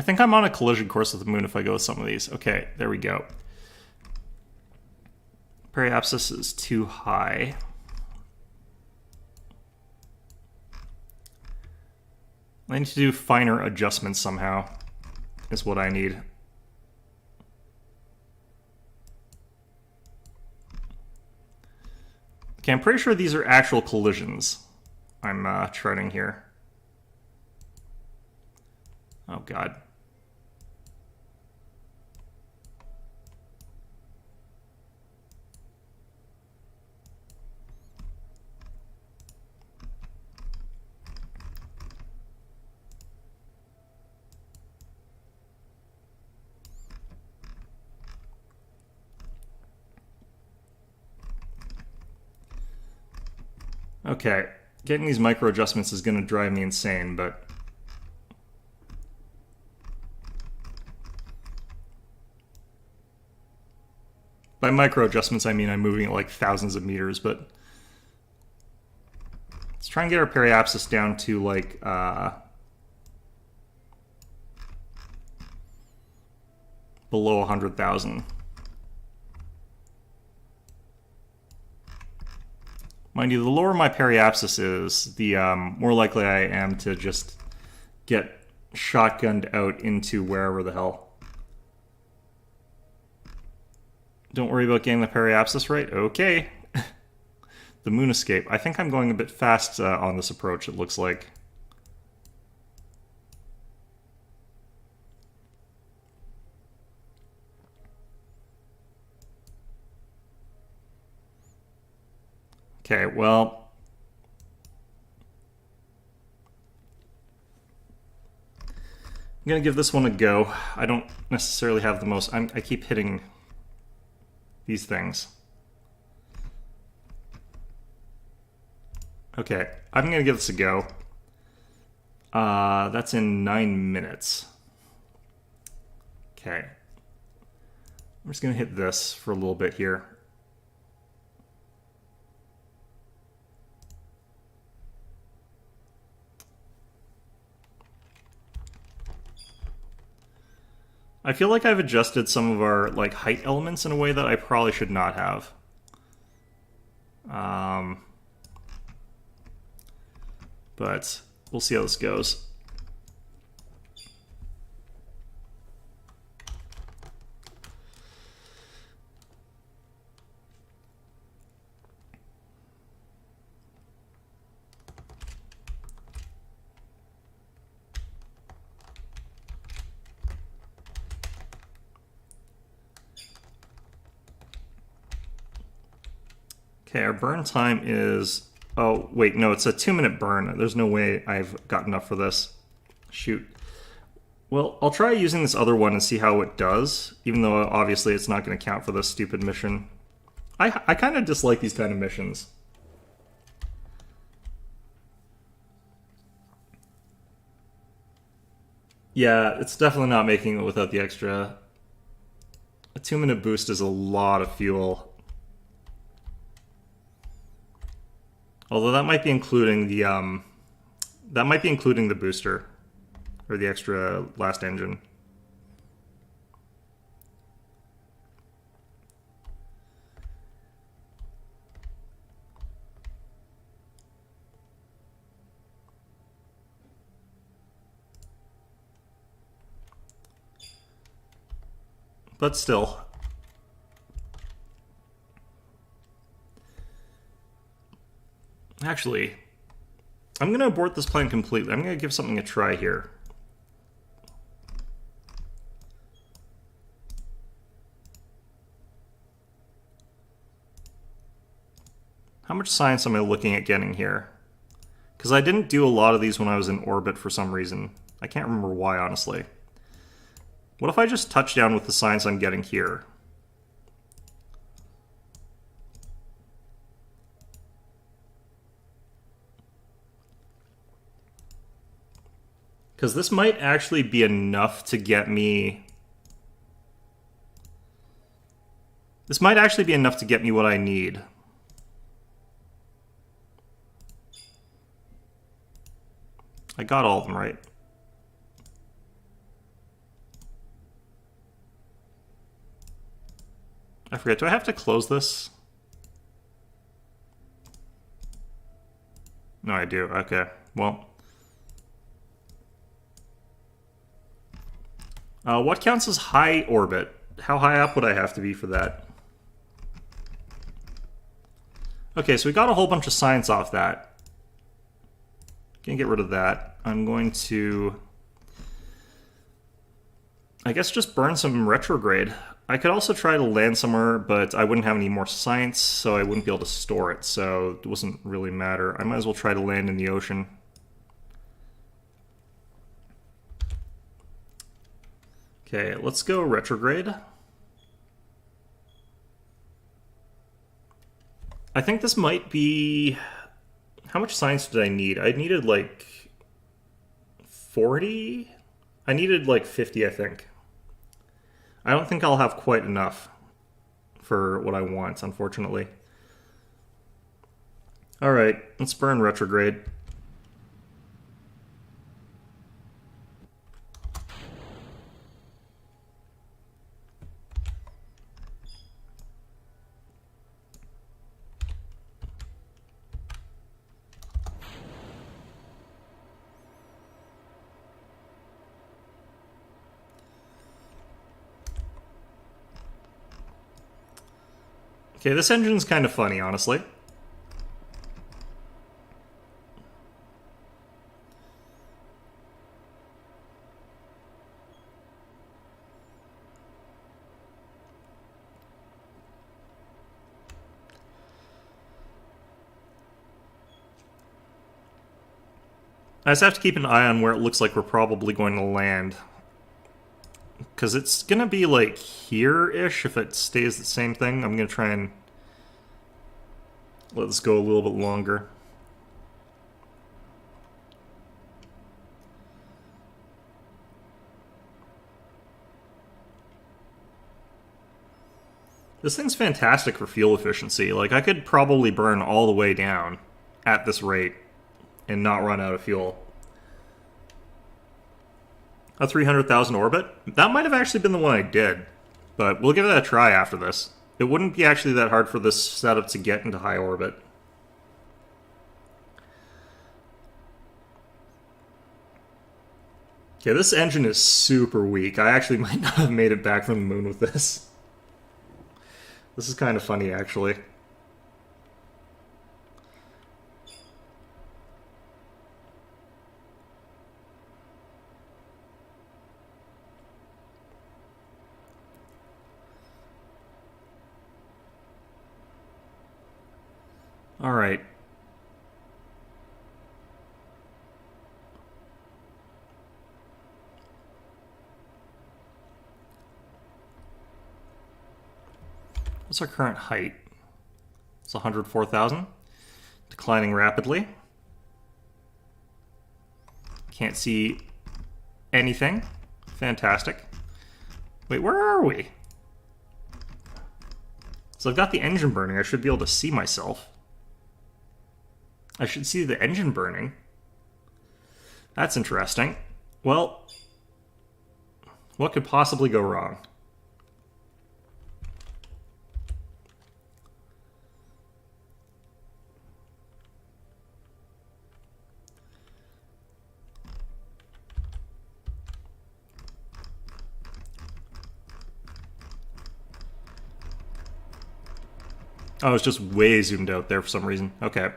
Speaker 1: I think I'm on a collision course with the moon if I go with some of these. Okay, there we go. Periapsis is too high. I need to do finer adjustments somehow, is what I need. Okay, I'm pretty sure these are actual collisions I'm charting here. Oh, God. Okay, getting these micro adjustments is going to drive me insane, but by micro adjustments I mean I'm moving it like thousands of meters, but let's try and get our periapsis down to like below 100,000. Mind you, the lower my periapsis is, the more likely I am to just get shotgunned out into wherever the hell. Don't worry about getting the periapsis right. Okay. The moon escape. I think I'm going a bit fast on this approach, it looks like. Okay, well, I'm gonna give this one a go. I don't necessarily have the most. I keep hitting these things. Okay, I'm gonna give this a go. That's in 9 minutes. Okay, I'm just gonna hit this for a little bit here. I feel like I've adjusted some of our like height elements in a way that I probably should not have. But we'll see how this goes. Okay, our burn time is... Oh, wait, no, it's a 2-minute burn. There's no way I've got enough for this. Shoot. Well, I'll try using this other one and see how it does, even though obviously it's not going to count for this stupid mission. I kind of dislike these kind of missions. Yeah, it's definitely not making it without the extra. A 2-minute boost is a lot of fuel. Although that might be including the booster or the extra last engine. But still. Actually, I'm going to abort this plan completely. I'm going to give something a try here. How much science am I looking at getting here? Because I didn't do a lot of these when I was in orbit for some reason. I can't remember why, honestly. What if I just touch down with the science I'm getting here? Because this might actually be enough to get me... This might actually be enough to get me what I need. I got all of them right. I forget, do I have to close this? No, I do. Okay, well. What counts as high orbit? How high up would I have to be for that? Okay, so we got a whole bunch of science off that. Can get rid of that. I'm going to, I guess, just burn some retrograde. I could also try to land somewhere, but I wouldn't have any more science, so I wouldn't be able to store it, so it doesn't really matter. I might as well try to land in the ocean. Okay, let's go retrograde. I think this might be... How much science did I need? I needed like 40? I needed like 50, I think. I don't think I'll have quite enough for what I want, unfortunately. Alright, let's burn retrograde. Okay, this engine's kind of funny, honestly. I just have to keep an eye on where it looks like we're probably going to land. Because it's going to be like here-ish if it stays the same thing. I'm going to try and let this go a little bit longer. This thing's fantastic for fuel efficiency. Like, I could probably burn all the way down at this rate and not run out of fuel. A 300,000 orbit? That might have actually been the one I did, but we'll give it a try after this. It wouldn't be actually that hard for this setup to get into high orbit. Okay, this engine is super weak. I actually might not have made it back from the moon with this. This is kind of funny, actually. All right. What's our current height? It's 104,000. Declining rapidly. Can't see anything. Fantastic. Wait, where are we? So I've got the engine burning. I should be able to see myself. I should see the engine burning. That's interesting. Well, what could possibly go wrong? Oh, it's just way zoomed out there for some reason. Okay.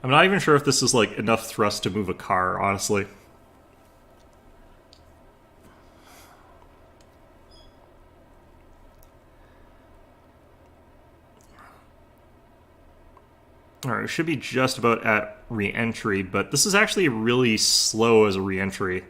Speaker 1: I'm not even sure if this is like enough thrust to move a car, honestly. Alright, it should be just about at re-entry, but this is actually really slow as a re-entry.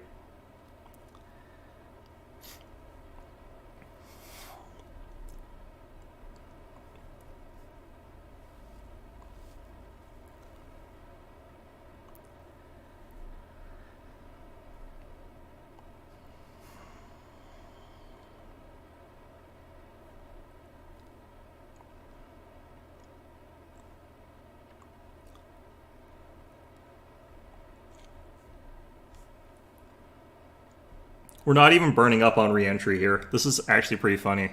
Speaker 1: We're not even burning up on re-entry here. This is actually pretty funny.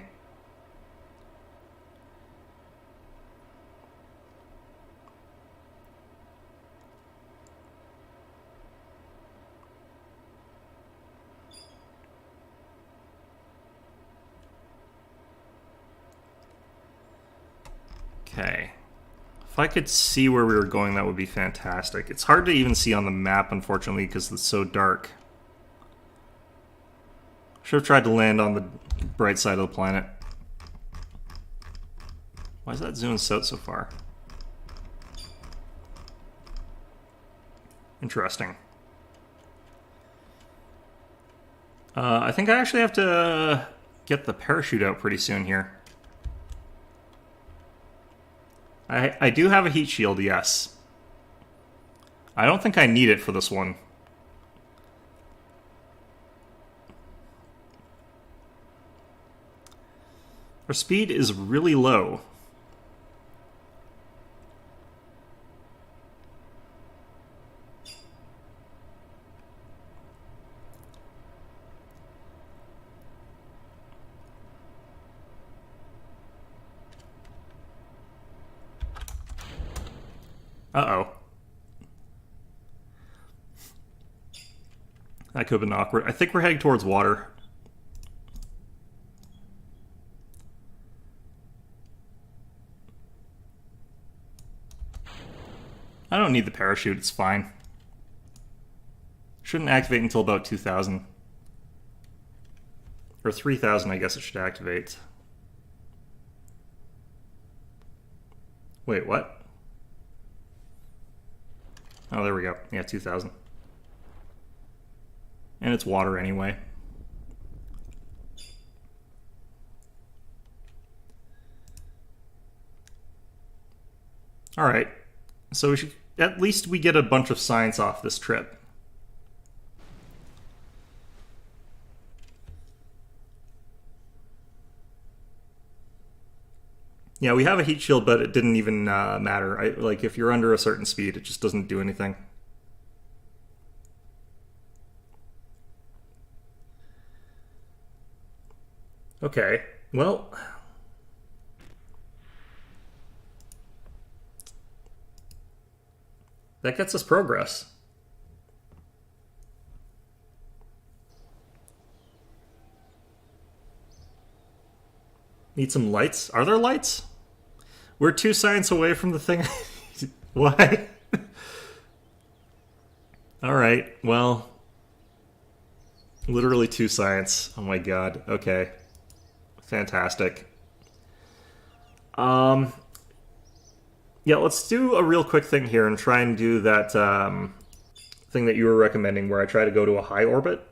Speaker 1: Okay. If I could see where we were going, that would be fantastic. It's hard to even see on the map, unfortunately, because it's so dark. Should have tried to land on the bright side of the planet. Why is that zooming south so far? Interesting. I think I actually have to get the parachute out pretty soon here. I do have a heat shield, yes. I don't think I need it for this one. Our speed is really low. Uh-oh. That could have been awkward. I think we're heading towards water. I don't need the parachute, it's fine. Shouldn't activate until about 2,000. Or 3,000, I guess it should activate. Wait, what? Oh, there we go. Yeah, 2,000. And it's water anyway. Alright. So we should, at least we get a bunch of science off this trip. Yeah, we have a heat shield, but it didn't even matter. Like, if you're under a certain speed, it just doesn't do anything. Okay, well... that gets us progress. Need some lights? Are there lights? We're 2 science away from the thing. Why? Alright, well... literally 2 science. Oh my god. Okay. Fantastic. Yeah, let's do a real quick thing here and try and do that thing that you were recommending where I try to go to a high orbit.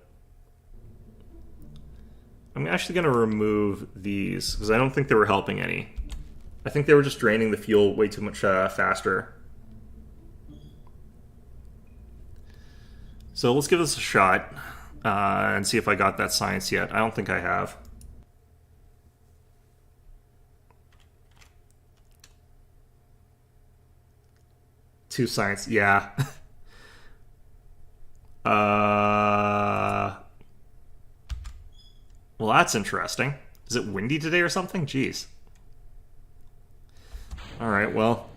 Speaker 1: I'm actually going to remove these because I don't think they were helping any. I think they were just draining the fuel way too much faster. So let's give this a shot and see if I got that science yet. I don't think I have. Two science, yeah. Well, that's interesting. Is it windy today or something? Jeez. Alright, well.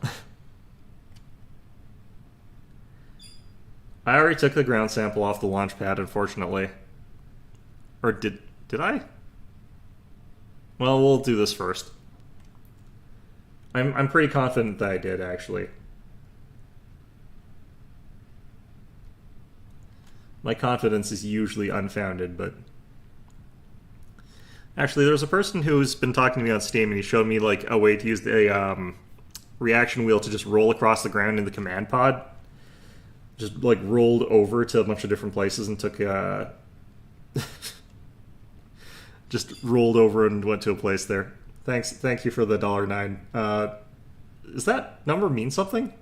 Speaker 1: I already took the ground sample off the launch pad, unfortunately. Or did I? Well, we'll do this first. I'm pretty confident that I did, actually. My confidence is usually unfounded, but... Actually, there's a person who's been talking to me on Steam, and he showed me like a way to use the reaction wheel to just roll across the ground in the command pod. Just like rolled over to a bunch of different places and took... just rolled over and went to a place there. Thank you for the $9. Does that number mean something?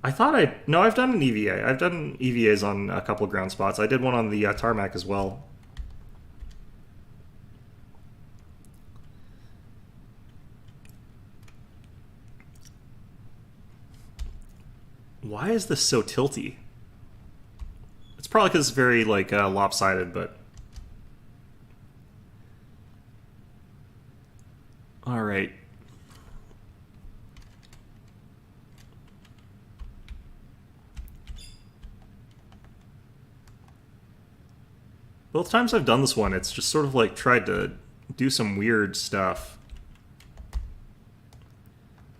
Speaker 1: I thought no, I've done an EVA. I've done EVAs on a couple of ground spots. I did one on the tarmac as well. Why is this so tilty? It's probably because it's very, like, lopsided, but All right. Both times I've done this one, it's just sort of like tried to do some weird stuff.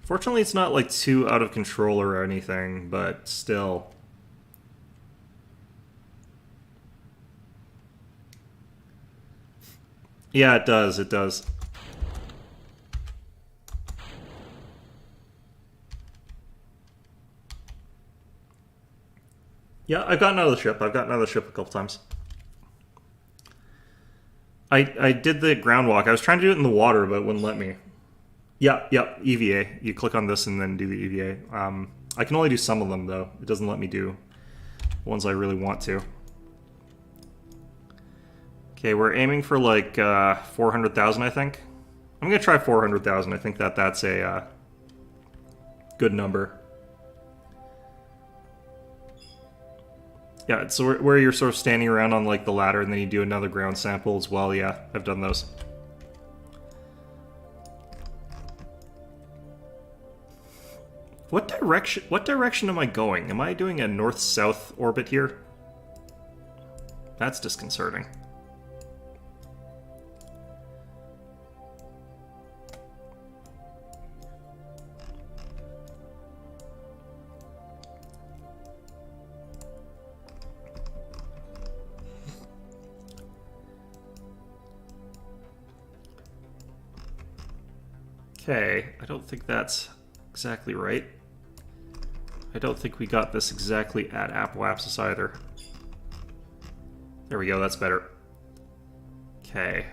Speaker 1: Fortunately, it's not like too out of control or anything, but still. Yeah, it does, it does. Yeah, I've gotten out of the ship. I've gotten out of the ship a couple times. I did the ground walk. I was trying to do it in the water, but it wouldn't let me. Yeah, EVA. You click on this and then do the EVA. I can only do some of them, though. It doesn't let me do ones I really want to. Okay, we're aiming for like 400,000, I think. I'm going to try 400,000. I think that's a good number. Yeah, so where you're sort of standing around on like the ladder and then you do another ground sample as well. Yeah, I've done those. What direction am I going? Am I doing a north-south orbit here? That's disconcerting. Okay, I don't think that's exactly right. I don't think we got this exactly at Apoapsis either. There we go, that's better. Okay.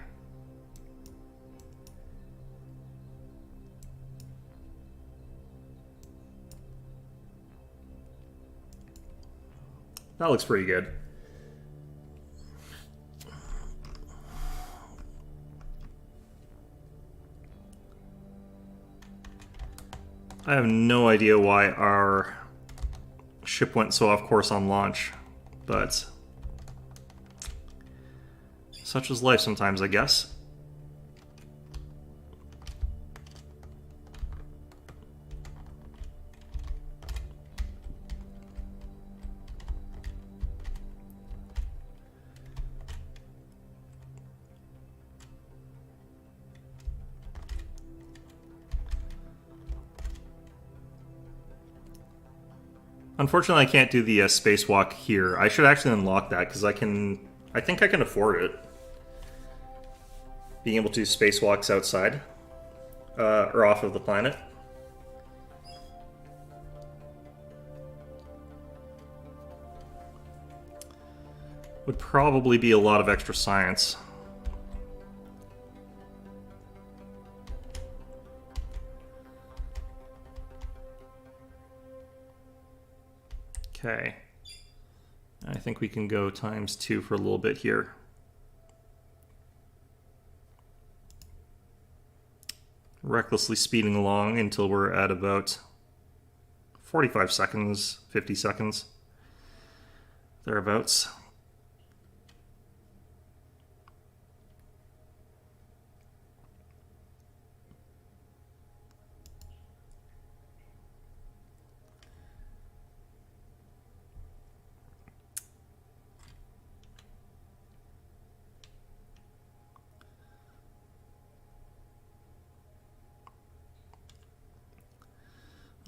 Speaker 1: That looks pretty good. I have no idea why our ship went so off course on launch, but such is life sometimes, I guess. Unfortunately, I can't do the spacewalk here. I should actually unlock that because I think I can afford it. Being able to do spacewalks outside or off of the planet. Would probably be a lot of extra science. Okay. I think we can go ×2 for a little bit here. Recklessly speeding along until we're at about 45 seconds, 50 seconds, thereabouts.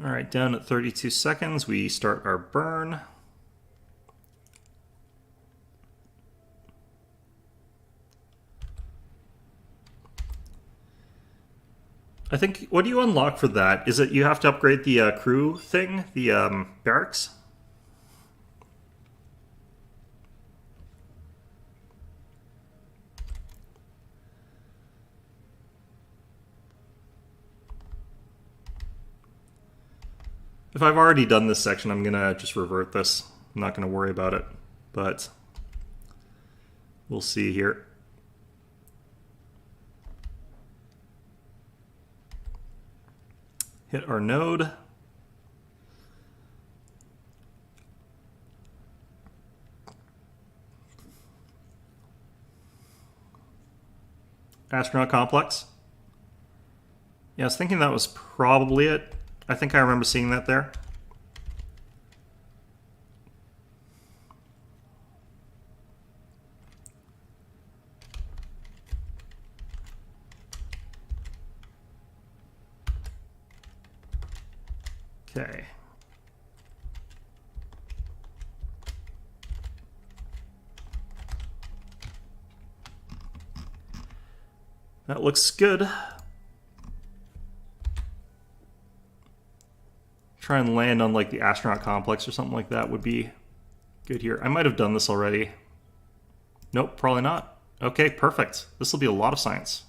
Speaker 1: All right, down at 32 seconds, we start our burn. I think, what do you unlock for that? Is it you have to upgrade the crew thing, the barracks? If I've already done this section, I'm gonna just revert this. I'm not gonna worry about it, but we'll see here. Hit our node. Astronaut complex. Yeah, I was thinking that was probably it. I think I remember seeing that there. Okay. That looks good. Try and land on like the astronaut complex or something like that would be good here. I might have done this already. Nope, probably not. Okay, perfect. This will be a lot of science.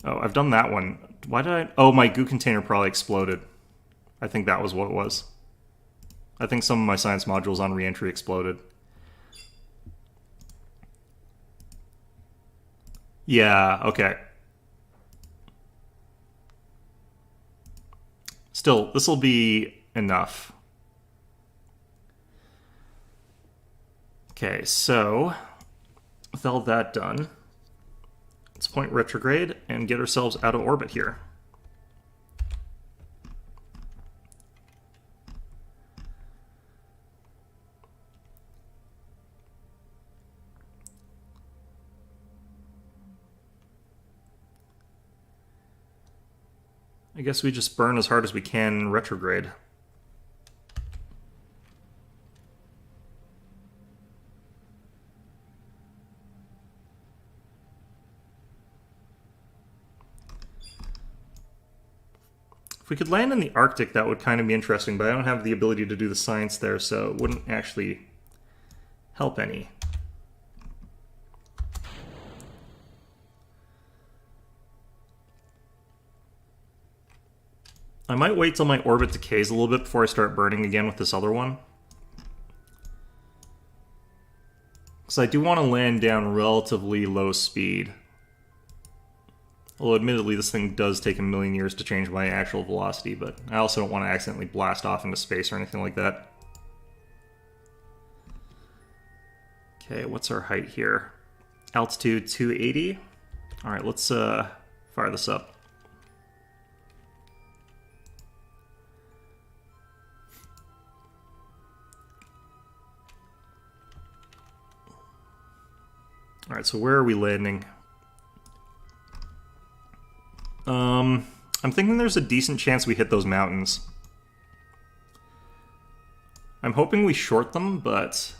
Speaker 1: Oh, I've done that one. Why did I... Oh, my goo container probably exploded. I think that was what it was. I think some of my science modules on reentry exploded. Yeah, okay. Still, this will be enough. Okay, so with all that done, let's point retrograde and get ourselves out of orbit here. I guess we just burn as hard as we can in retrograde. If we could land in the Arctic, that would kind of be interesting, but I don't have the ability to do the science there, so it wouldn't actually help any. I might wait till my orbit decays a little bit before I start burning again with this other one. Because I do want to land down relatively low speed. Although admittedly this thing does take a million years to change my actual velocity, but I also don't want to accidentally blast off into space or anything like that. Okay, what's our height here? Altitude 280. Alright, let's fire this up. Alright, so where are we landing? I'm thinking there's a decent chance we hit those mountains. I'm hoping we short them, but...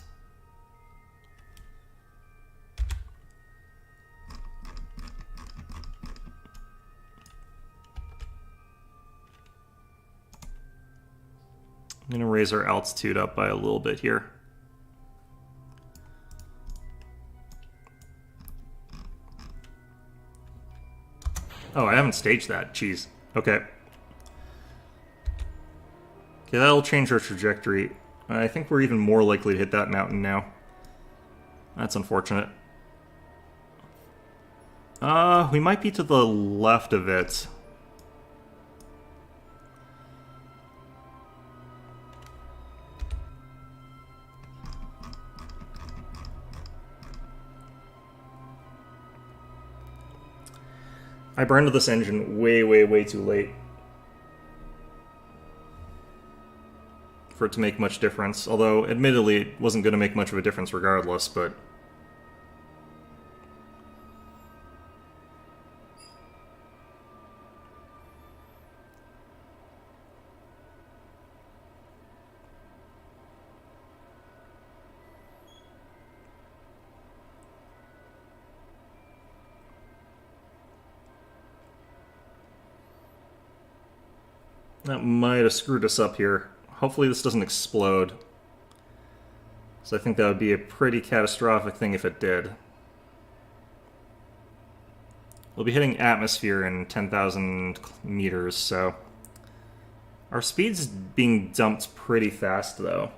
Speaker 1: I'm going to raise our altitude up by a little bit here. Oh, I haven't staged that. Jeez. Okay. Okay, that'll change our trajectory. I think we're even more likely to hit that mountain now. That's unfortunate. We might be to the left of it. I burned this engine way too late for it to make much difference. Although, admittedly, it wasn't going to make much of a difference regardless, but... that might have screwed us up here. Hopefully this doesn't explode. So I think that would be a pretty catastrophic thing if it did. We'll be hitting atmosphere in 10,000 meters, so... Our speed's being dumped pretty fast, though.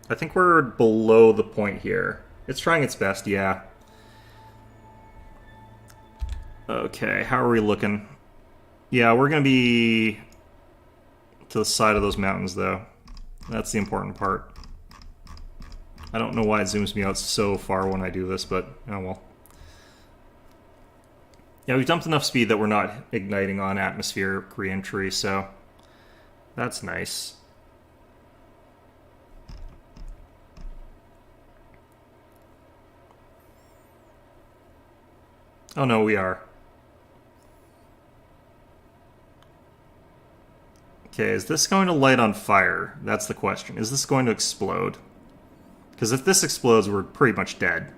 Speaker 1: I think we're below the point here. It's trying its best, yeah. Okay, how are we looking? Yeah, we're gonna be... to the side of those mountains, though. That's the important part. I don't know why it zooms me out so far when I do this, but oh well. Yeah, we've dumped enough speed that we're not igniting on atmospheric reentry, so that's nice. Oh no, we are. Okay, is this going to light on fire? That's the question. Is this going to explode? Because if this explodes, we're pretty much dead.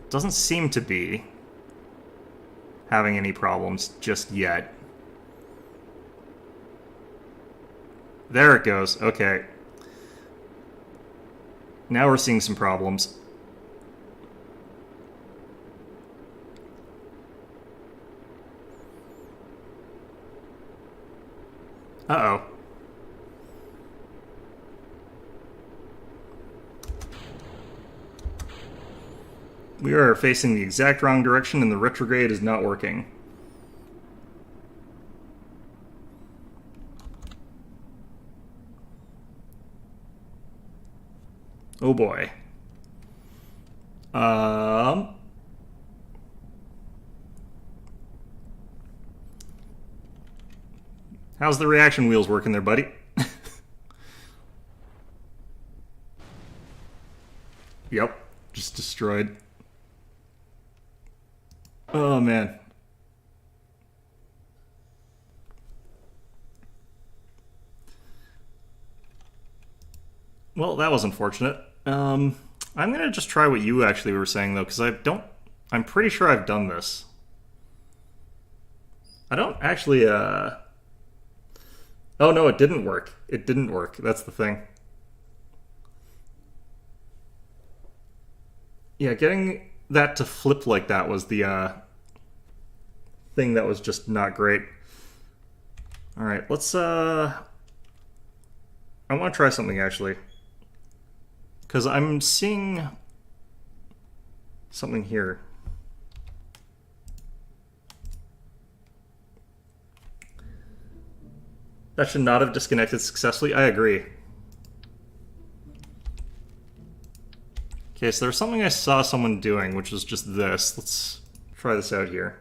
Speaker 1: Doesn't seem to be having any problems just yet. There it goes. Okay. Now we're seeing some problems. Uh-oh. We are facing the exact wrong direction and the retrograde is not working. Oh boy. How's the reaction wheels working there, buddy? Yep, just destroyed. Oh man. Well, that was unfortunate. I'm gonna just try what you actually were saying though, because I'm pretty sure I've done this. I don't actually, Oh no, it didn't work. It didn't work. That's the thing. Yeah, getting that to flip like that was the, thing that was just not great. Alright, let's, I want to try something actually. Because I'm seeing something here. That should not have disconnected successfully. I agree. Okay, so there's something I saw someone doing, which was just this. Let's try this out here.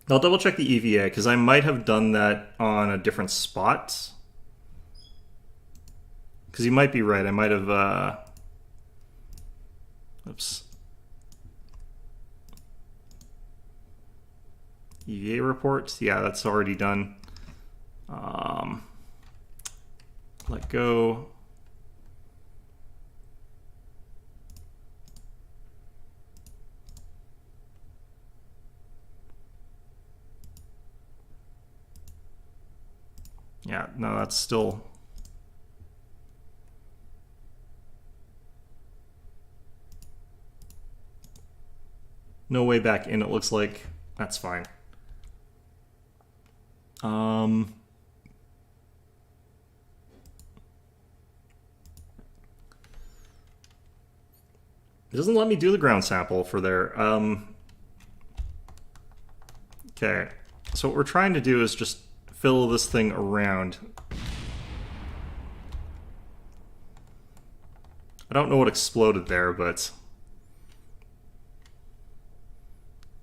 Speaker 1: I'll double check the EVA, because I might have done that on a different spot. Because you might be right, I might have, oops. EVA report, yeah, that's already done. Let go. Yeah, no, that's still... No way back in, it looks like. That's fine. It doesn't let me do the ground sample for there. Okay, so what we're trying to do is just fill this thing around. I don't know what exploded there, but...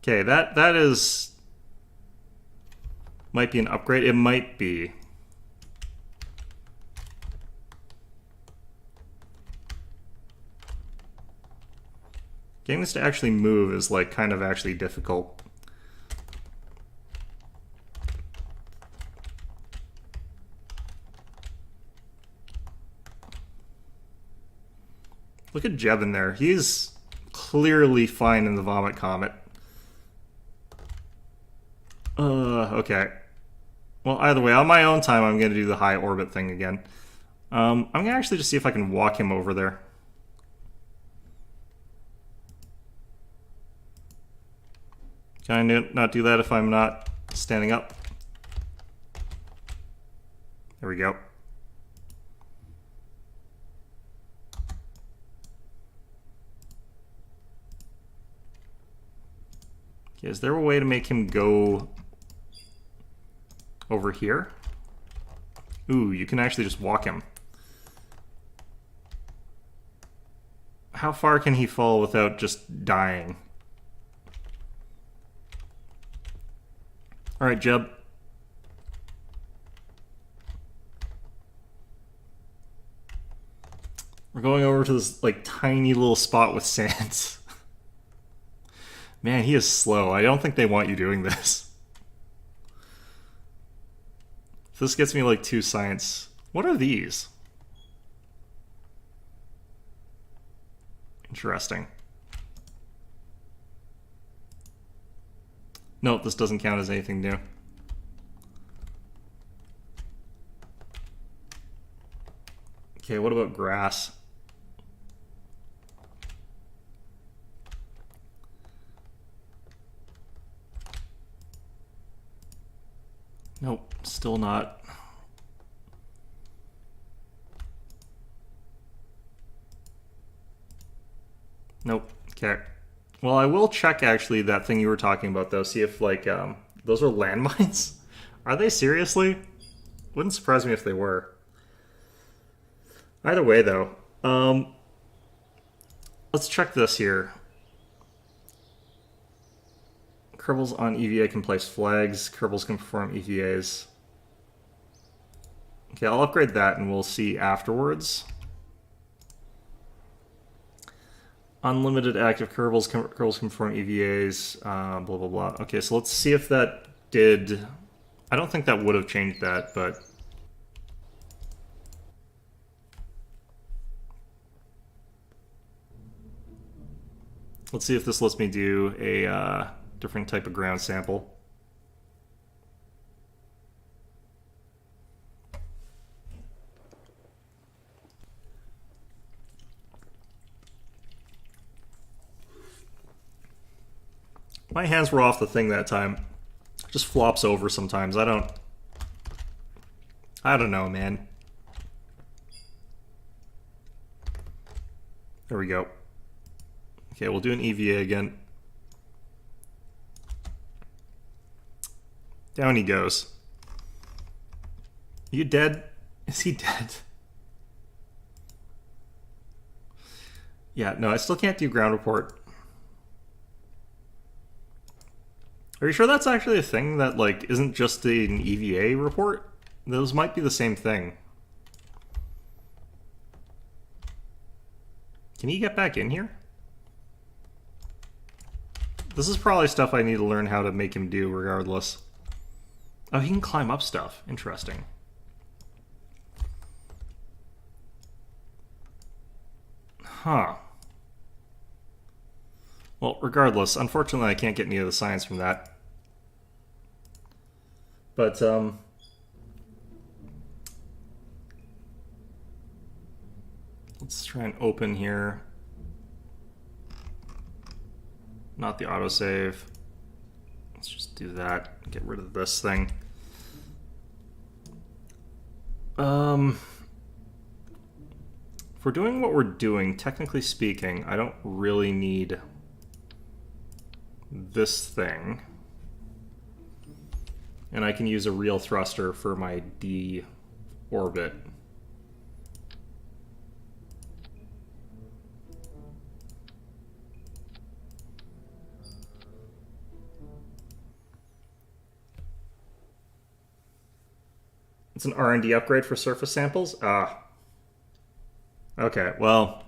Speaker 1: Okay, that is... Might be an upgrade. It might be. Getting this to actually move is like kind of actually difficult. Look at Jeb in there. He's clearly fine in the Vomit Comet. Okay. Well, either way, on my own time, I'm going to do the high orbit thing again. I'm going to actually just see if I can walk him over there. Can I not do that if I'm not standing up? There we go. Okay, is there a way to make him go over here? Ooh, you can actually just walk him. how far can he fall without just dying? All right, Jeb. We're going over to this like tiny little spot with sand. Man, he is slow. I don't think they want you doing this. If this gets me like 2 science. What are these? Interesting. Nope, this doesn't count as anything new. Okay, what about grass? Nope, still not. Nope. Okay. Well, I will check actually that thing you were talking about though. See if like those are landmines. Are they seriously? Wouldn't surprise me if they were. Either way though, let's check this here. Kerbals on EVA can place flags. Kerbals can perform EVAs. Okay, I'll upgrade that and we'll see afterwards. Unlimited active Kerbals can perform EVAs, blah, blah, blah. Okay, so let's see if that did... I don't think that would have changed that, but... Let's see if this lets me do a different type of ground sample. My hands were off the thing that time. It just flops over sometimes. I don't know, man. There we go. Okay, we'll do an EVA again. Down he goes. Are you dead? Is he dead? Yeah, no, I still can't do ground report. Are you sure that's actually a thing that, like, isn't just an EVA report? Those might be the same thing. Can he get back in here? This is probably stuff I need to learn how to make him do regardless. Oh, he can climb up stuff. Interesting. Huh. Well, regardless, unfortunately I can't get any of the science from that. But, let's try and open here. Not the autosave. Let's just do that. Get rid of this thing. If we're doing what we're doing, technically speaking, I don't really need this thing. And I can use a real thruster for my D orbit. It's an R&D upgrade for surface samples? Ah. Okay, well...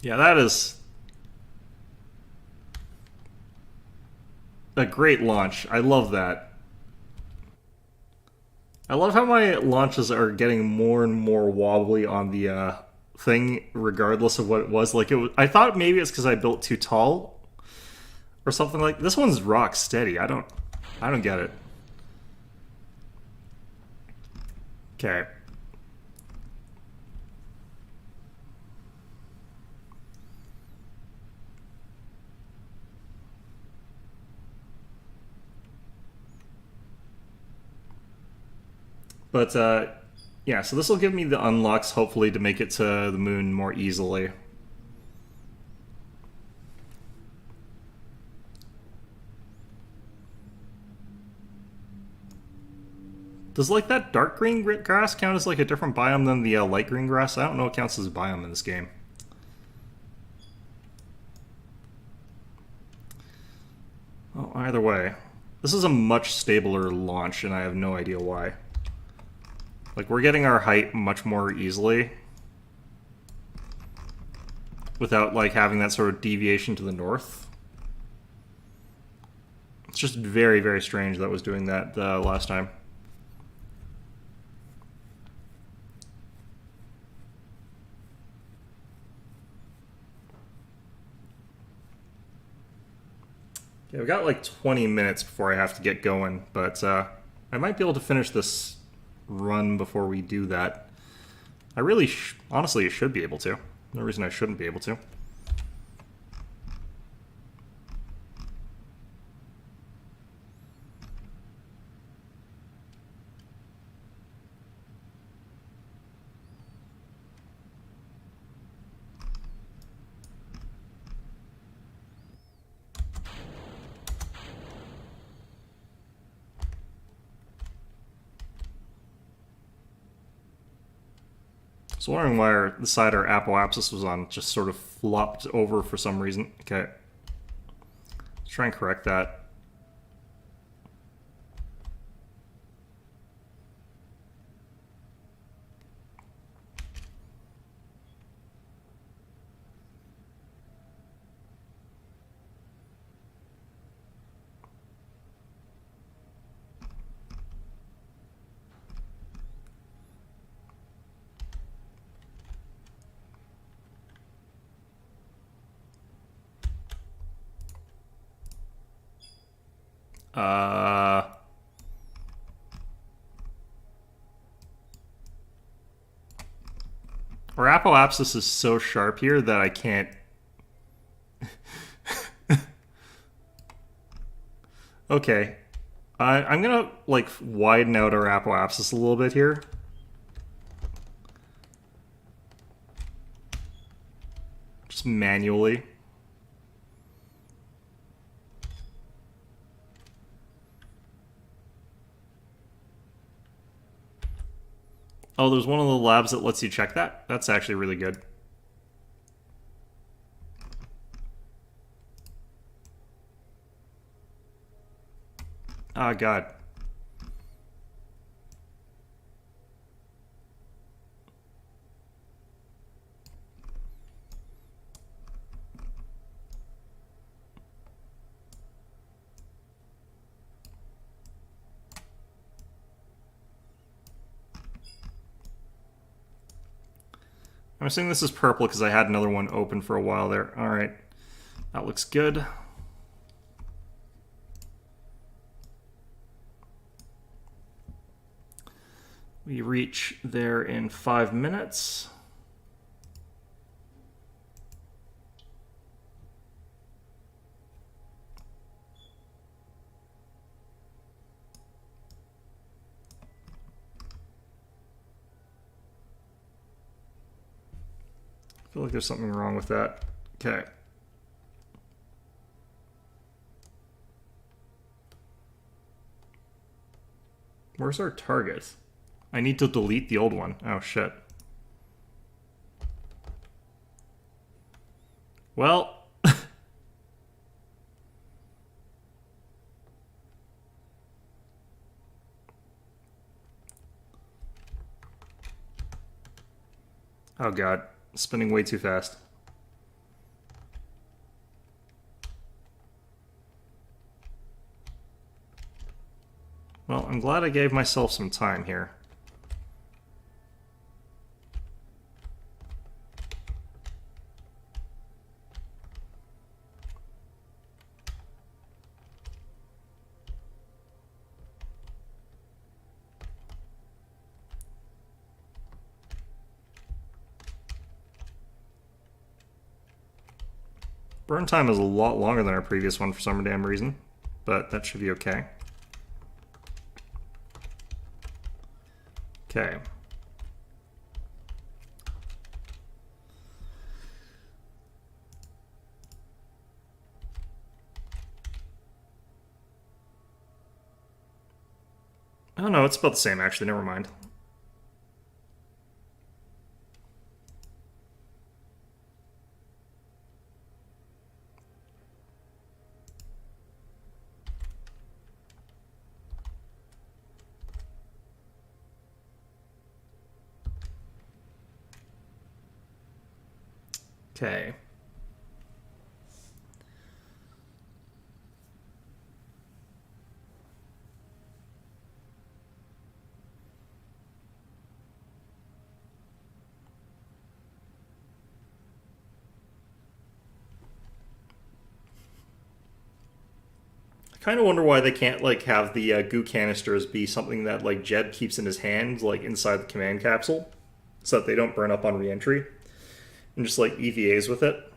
Speaker 1: Yeah, that is a great launch. I love that. I love how my launches are getting more and more wobbly on the thing, regardless of what it was. Like, I thought maybe it's because I built too tall or something like. This one's rock steady. I don't get it. Okay. But, yeah, so this will give me the unlocks, hopefully, to make it to the moon more easily. Does like that dark green grass count as like a different biome than the light green grass? I don't know what counts as a biome in this game. Well, either way, this is a much stabler launch, and I have no idea why. Like, we're getting our height much more easily without, like, having that sort of deviation to the north. It's just very, very strange that was doing that last time. Okay, I've got like 20 minutes before I have to get going, but I might be able to finish this run before we do that. I really, honestly, should be able to. No reason I shouldn't be able to. I was wondering why the side our Apoapsis was on just sort of flopped over for some reason. Okay. Let's try and correct that. Our Apoapsis is so sharp here that I can't... Okay. I'm gonna, like, widen out our Apoapsis a little bit here. Just manually. Oh, there's one of the labs that lets you check that? That's actually really good. Oh, God. I'm assuming this is purple because I had another one open for a while there. All right. That looks good. We reach there in 5 minutes. I feel like there's something wrong with that. Okay. Where's our target? I need to delete the old one. Oh, shit. Well... Oh, God. Spinning way too fast. Well, I'm glad I gave myself some time here. Burn time is a lot longer than our previous one for some damn reason, but that should be okay. Okay. Oh no, it's about the same actually, never mind. Okay. Kind of wonder why they can't like have the goo canisters be something that like Jed keeps in his hand, like inside the command capsule, so that they don't burn up on reentry, and just like EVAs with it.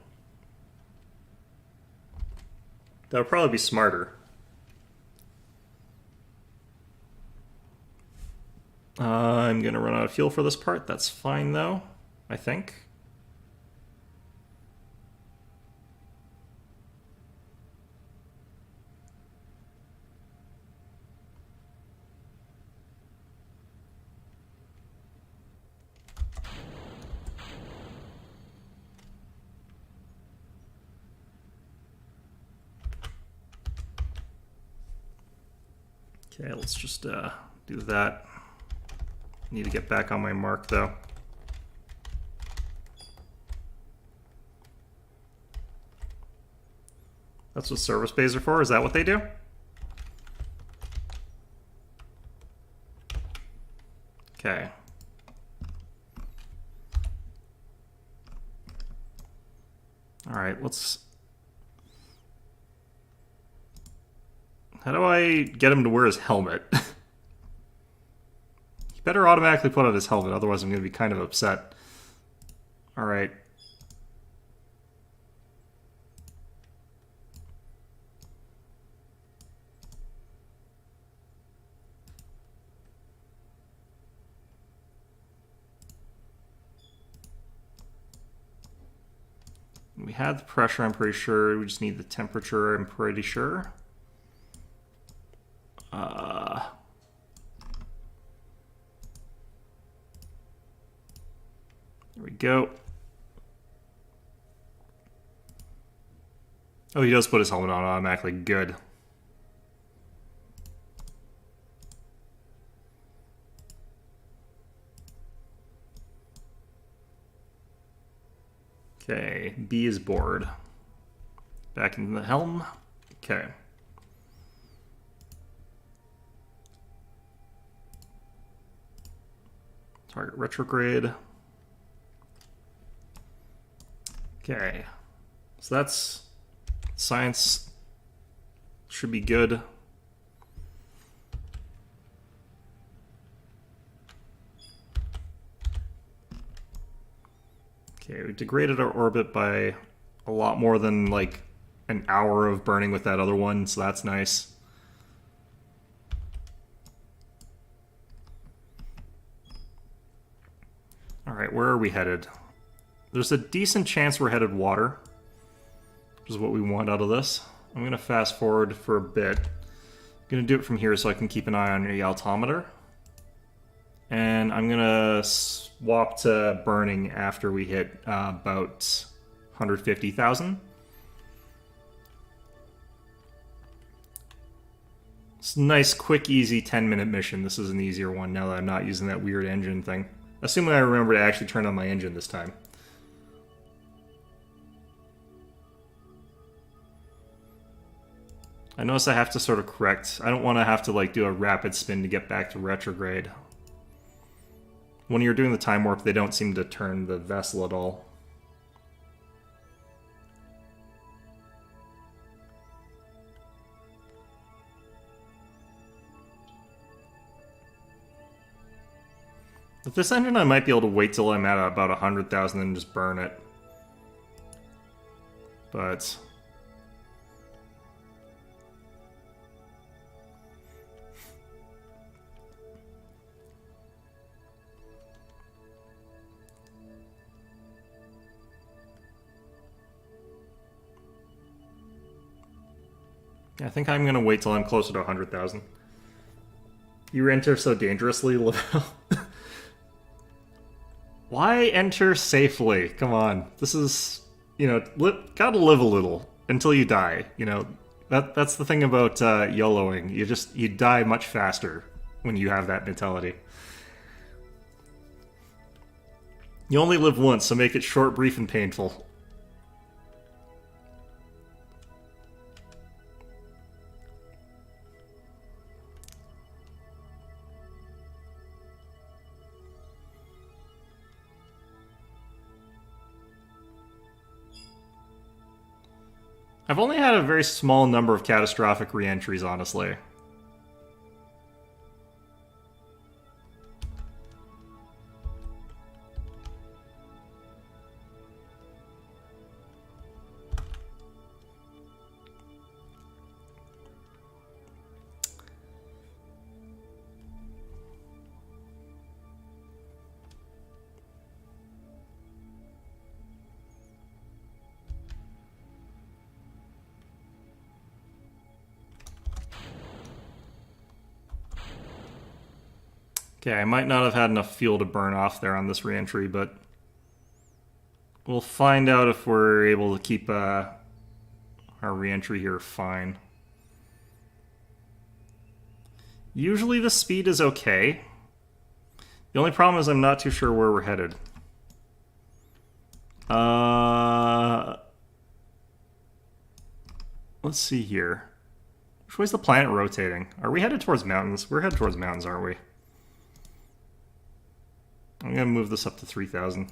Speaker 1: That would probably be smarter. I'm gonna run out of fuel for this part. That's fine though, I think. Okay, let's just do that. Need to get back on my mark though. That's what service bays are for? Is that what they do? Okay. Alright, let's... How do I get him to wear his helmet? He better automatically put on his helmet, otherwise I'm going to be kind of upset. Alright. We had the pressure, I'm pretty sure. We just need the temperature, I'm pretty sure. There we go. Oh, he does put his helmet on automatically. Good. Okay, B is bored. Back in the helm. Okay. Target retrograde. Okay. So that's... Science should be good. Okay, we degraded our orbit by a lot more than like an hour of burning with that other one, so that's nice. Alright, where are we headed? There's a decent chance we're headed water, which is what we want out of this. I'm going to fast forward for a bit. I'm going to do it from here so I can keep an eye on the altimeter. And I'm going to swap to burning after we hit about 150,000. It's a nice, quick, easy 10-minute mission. This is an easier one now that I'm not using that weird engine thing. Assuming I remember to actually turn on my engine this time. I notice I have to sort of correct. I don't want to have to like do a rapid spin to get back to retrograde. When you're doing the time warp, they don't seem to turn the vessel at all. With this engine, I might be able to wait till I'm at about 100,000 and just burn it. But... I think I'm going to wait till I'm closer to 100,000. You enter so dangerously, Lavelle. Why enter safely? Come on. This is, gotta live a little until you die. That's the thing about YOLOing. You die much faster when you have that mentality. You only live once, so make it short, brief, and painful. I've only had a very small number of catastrophic re-entries, honestly. Okay, I might not have had enough fuel to burn off there on this re-entry, but we'll find out if we're able to keep our re-entry here fine. Usually the speed is okay. The only problem is I'm not too sure where we're headed. Let's see here. Which way's the planet rotating? Are we headed towards mountains? We're headed towards mountains, aren't we? I'm going to move this up to 3,000.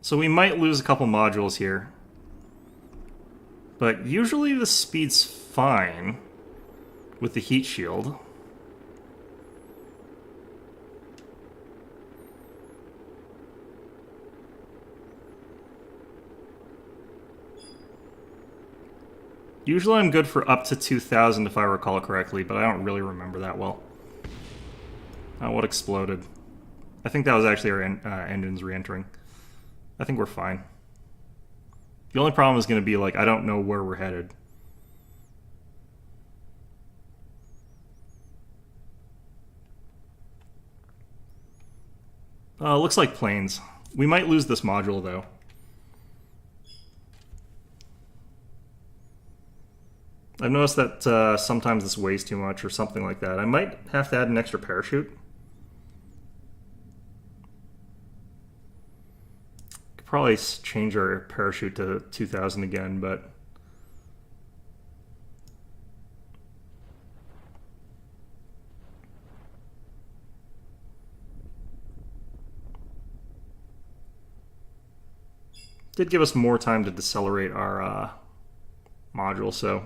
Speaker 1: So we might lose a couple modules here. But usually the speed's fine with the heat shield. Usually I'm good for up to 2,000 if I recall correctly, but I don't really remember that well. What exploded? I think that was actually our engines re-entering. I think we're fine. The only problem is going to be, like, I don't know where we're headed. Looks like planes. We might lose this module, though. I've noticed that sometimes this weighs too much or something like that. I might have to add an extra parachute. Could probably change our parachute to 2,000 again, but... did give us more time to decelerate our module, so...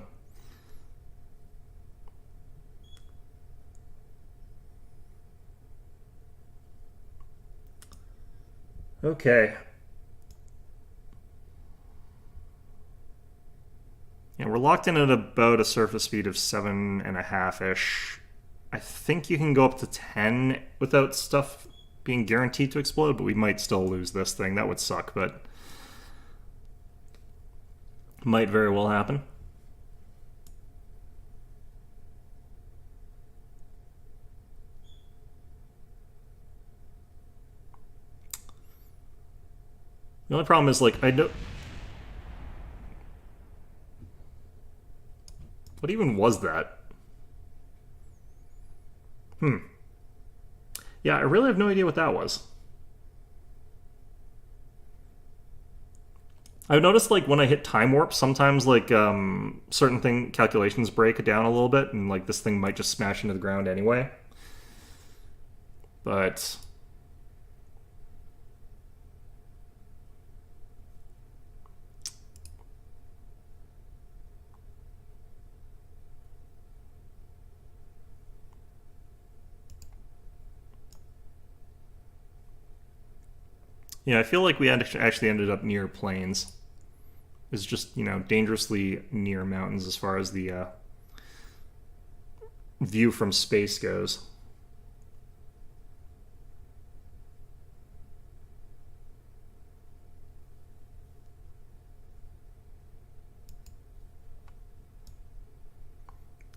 Speaker 1: Okay. Yeah, we're locked in at about a surface speed of 7.5-ish. I think you can go up to 10 without stuff being guaranteed to explode, but we might still lose this thing. That would suck, but might very well happen. The only problem is, like, I don't... What even was that? Yeah, I really have no idea what that was. I've noticed, like, when I hit time warp, sometimes, like, certain calculations break down a little bit, and, like, this thing might just smash into the ground anyway. But... yeah, I feel like we actually ended up near plains. It's just, dangerously near mountains as far as the view from space goes.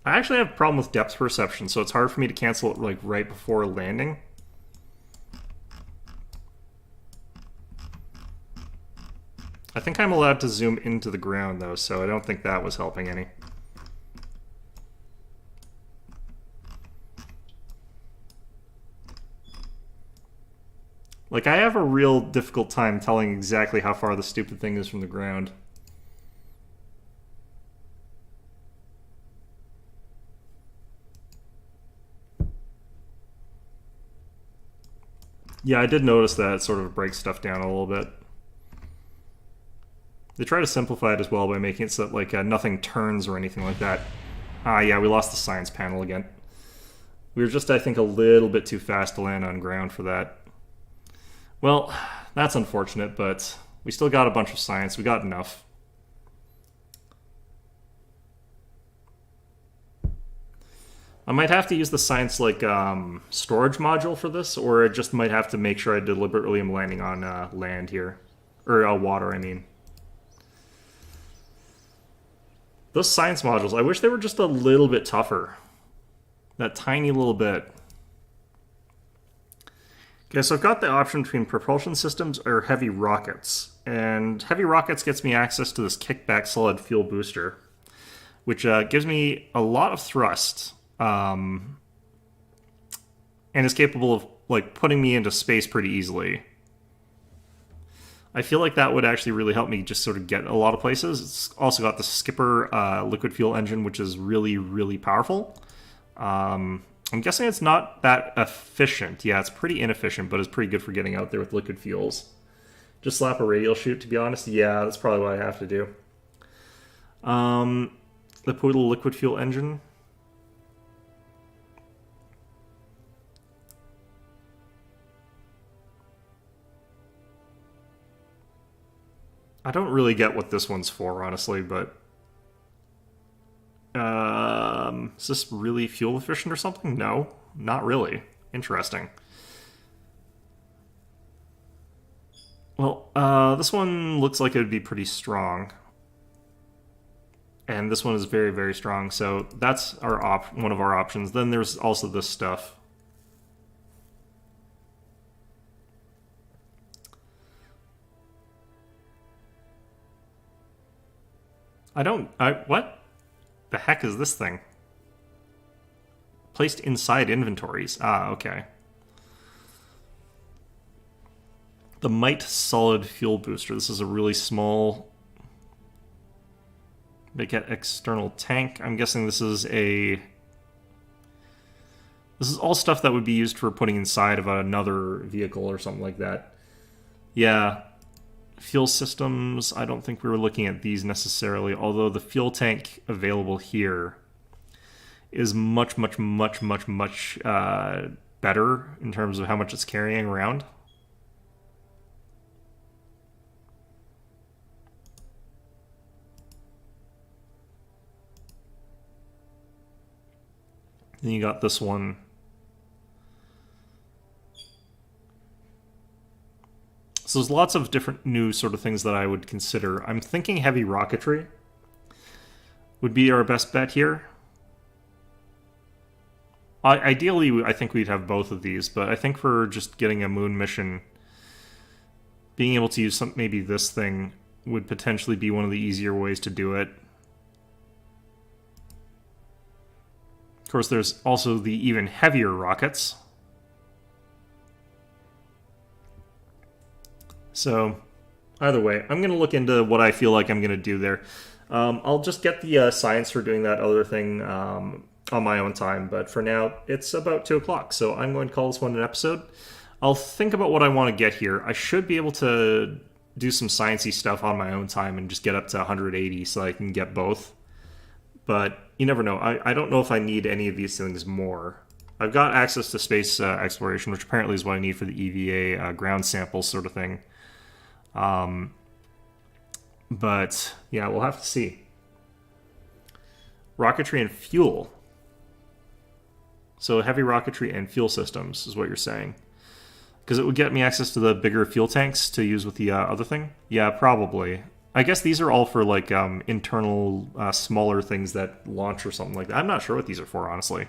Speaker 1: I actually have a problem with depth perception, so it's hard for me to cancel it like right before landing. I think I'm allowed to zoom into the ground though, so I don't think that was helping any. Like, I have a real difficult time telling exactly how far the stupid thing is from the ground. Yeah, I did notice that it sort of breaks stuff down a little bit. They try to simplify it as well by making it so that like nothing turns or anything like that. Ah, yeah, we lost the science panel again. We were just, I think, a little bit too fast to land on ground for that. Well, that's unfortunate, but we still got a bunch of science. We got enough. I might have to use the science like storage module for this, or I just might have to make sure I deliberately am landing on land here. Or water, I mean. Those science modules, I wish they were just a little bit tougher. That tiny little bit. Okay, so I've got the option between propulsion systems or heavy rockets. And heavy rockets gets me access to this kickback solid fuel booster, which gives me a lot of thrust. And is capable of like putting me into space pretty easily. I feel like that would actually really help me just sort of get a lot of places. It's also got the Skipper liquid fuel engine, which is really, really powerful. I'm guessing it's not that efficient. Yeah, it's pretty inefficient, but it's pretty good for getting out there with liquid fuels. Just slap a radial chute, to be honest. Yeah, that's probably what I have to do. The Poodle liquid fuel engine. I don't really get what this one's for, honestly, but... is this really fuel efficient or something? No, not really. Interesting. Well, this one looks like it would be pretty strong. And this one is very, very strong, so that's our one of our options. Then there's also this stuff. What the heck is this thing? Placed inside inventories. Ah, okay. The Mite Solid Fuel Booster. This is a really small... They get external tank. I'm guessing this is a... This is all stuff that would be used for putting inside of another vehicle or something like that. Yeah. Fuel systems, I don't think we were looking at these necessarily, although the fuel tank available here is much, much, much, much, much better in terms of how much it's carrying around. Then you got this one. So there's lots of different new sort of things that I would consider. I'm thinking heavy rocketry would be our best bet here. Ideally, I think we'd have both of these, but I think for just getting a moon mission, being able to use maybe this thing would potentially be one of the easier ways to do it. Of course, there's also the even heavier rockets. So, either way, I'm going to look into what I feel like I'm going to do there. I'll just get the science for doing that other thing on my own time, but for now, it's about 2 o'clock, so I'm going to call this one an episode. I'll think about what I want to get here. I should be able to do some sciencey stuff on my own time and just get up to 180 so I can get both. But you never know. I don't know if I need any of these things more. I've got access to space exploration, which apparently is what I need for the EVA ground sample sort of thing. But yeah, we'll have to see. Rocketry and fuel. So heavy rocketry and fuel systems is what you're saying. Because it would get me access to the bigger fuel tanks to use with the other thing? Yeah, probably. I guess these are all for like internal smaller things that launch or something like that. I'm not sure what these are for, honestly.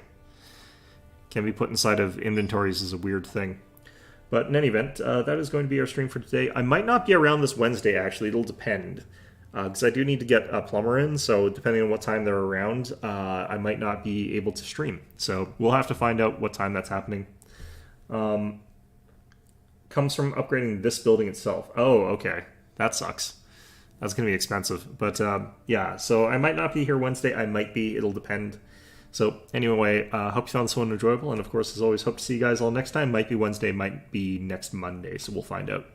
Speaker 1: Can be put inside of inventories is a weird thing. But in any event, that is going to be our stream for today. I might not be around this Wednesday, actually. It'll depend. Because I do need to get a plumber in, so depending on what time they're around, I might not be able to stream. So we'll have to find out what time that's happening. Comes from upgrading this building itself. Oh, okay. That sucks. That's going to be expensive. But yeah, so I might not be here Wednesday. I might be. It'll depend. So anyway, hope you found this one enjoyable. And of course, as always, hope to see you guys all next time. Might be Wednesday, might be next Monday. So we'll find out.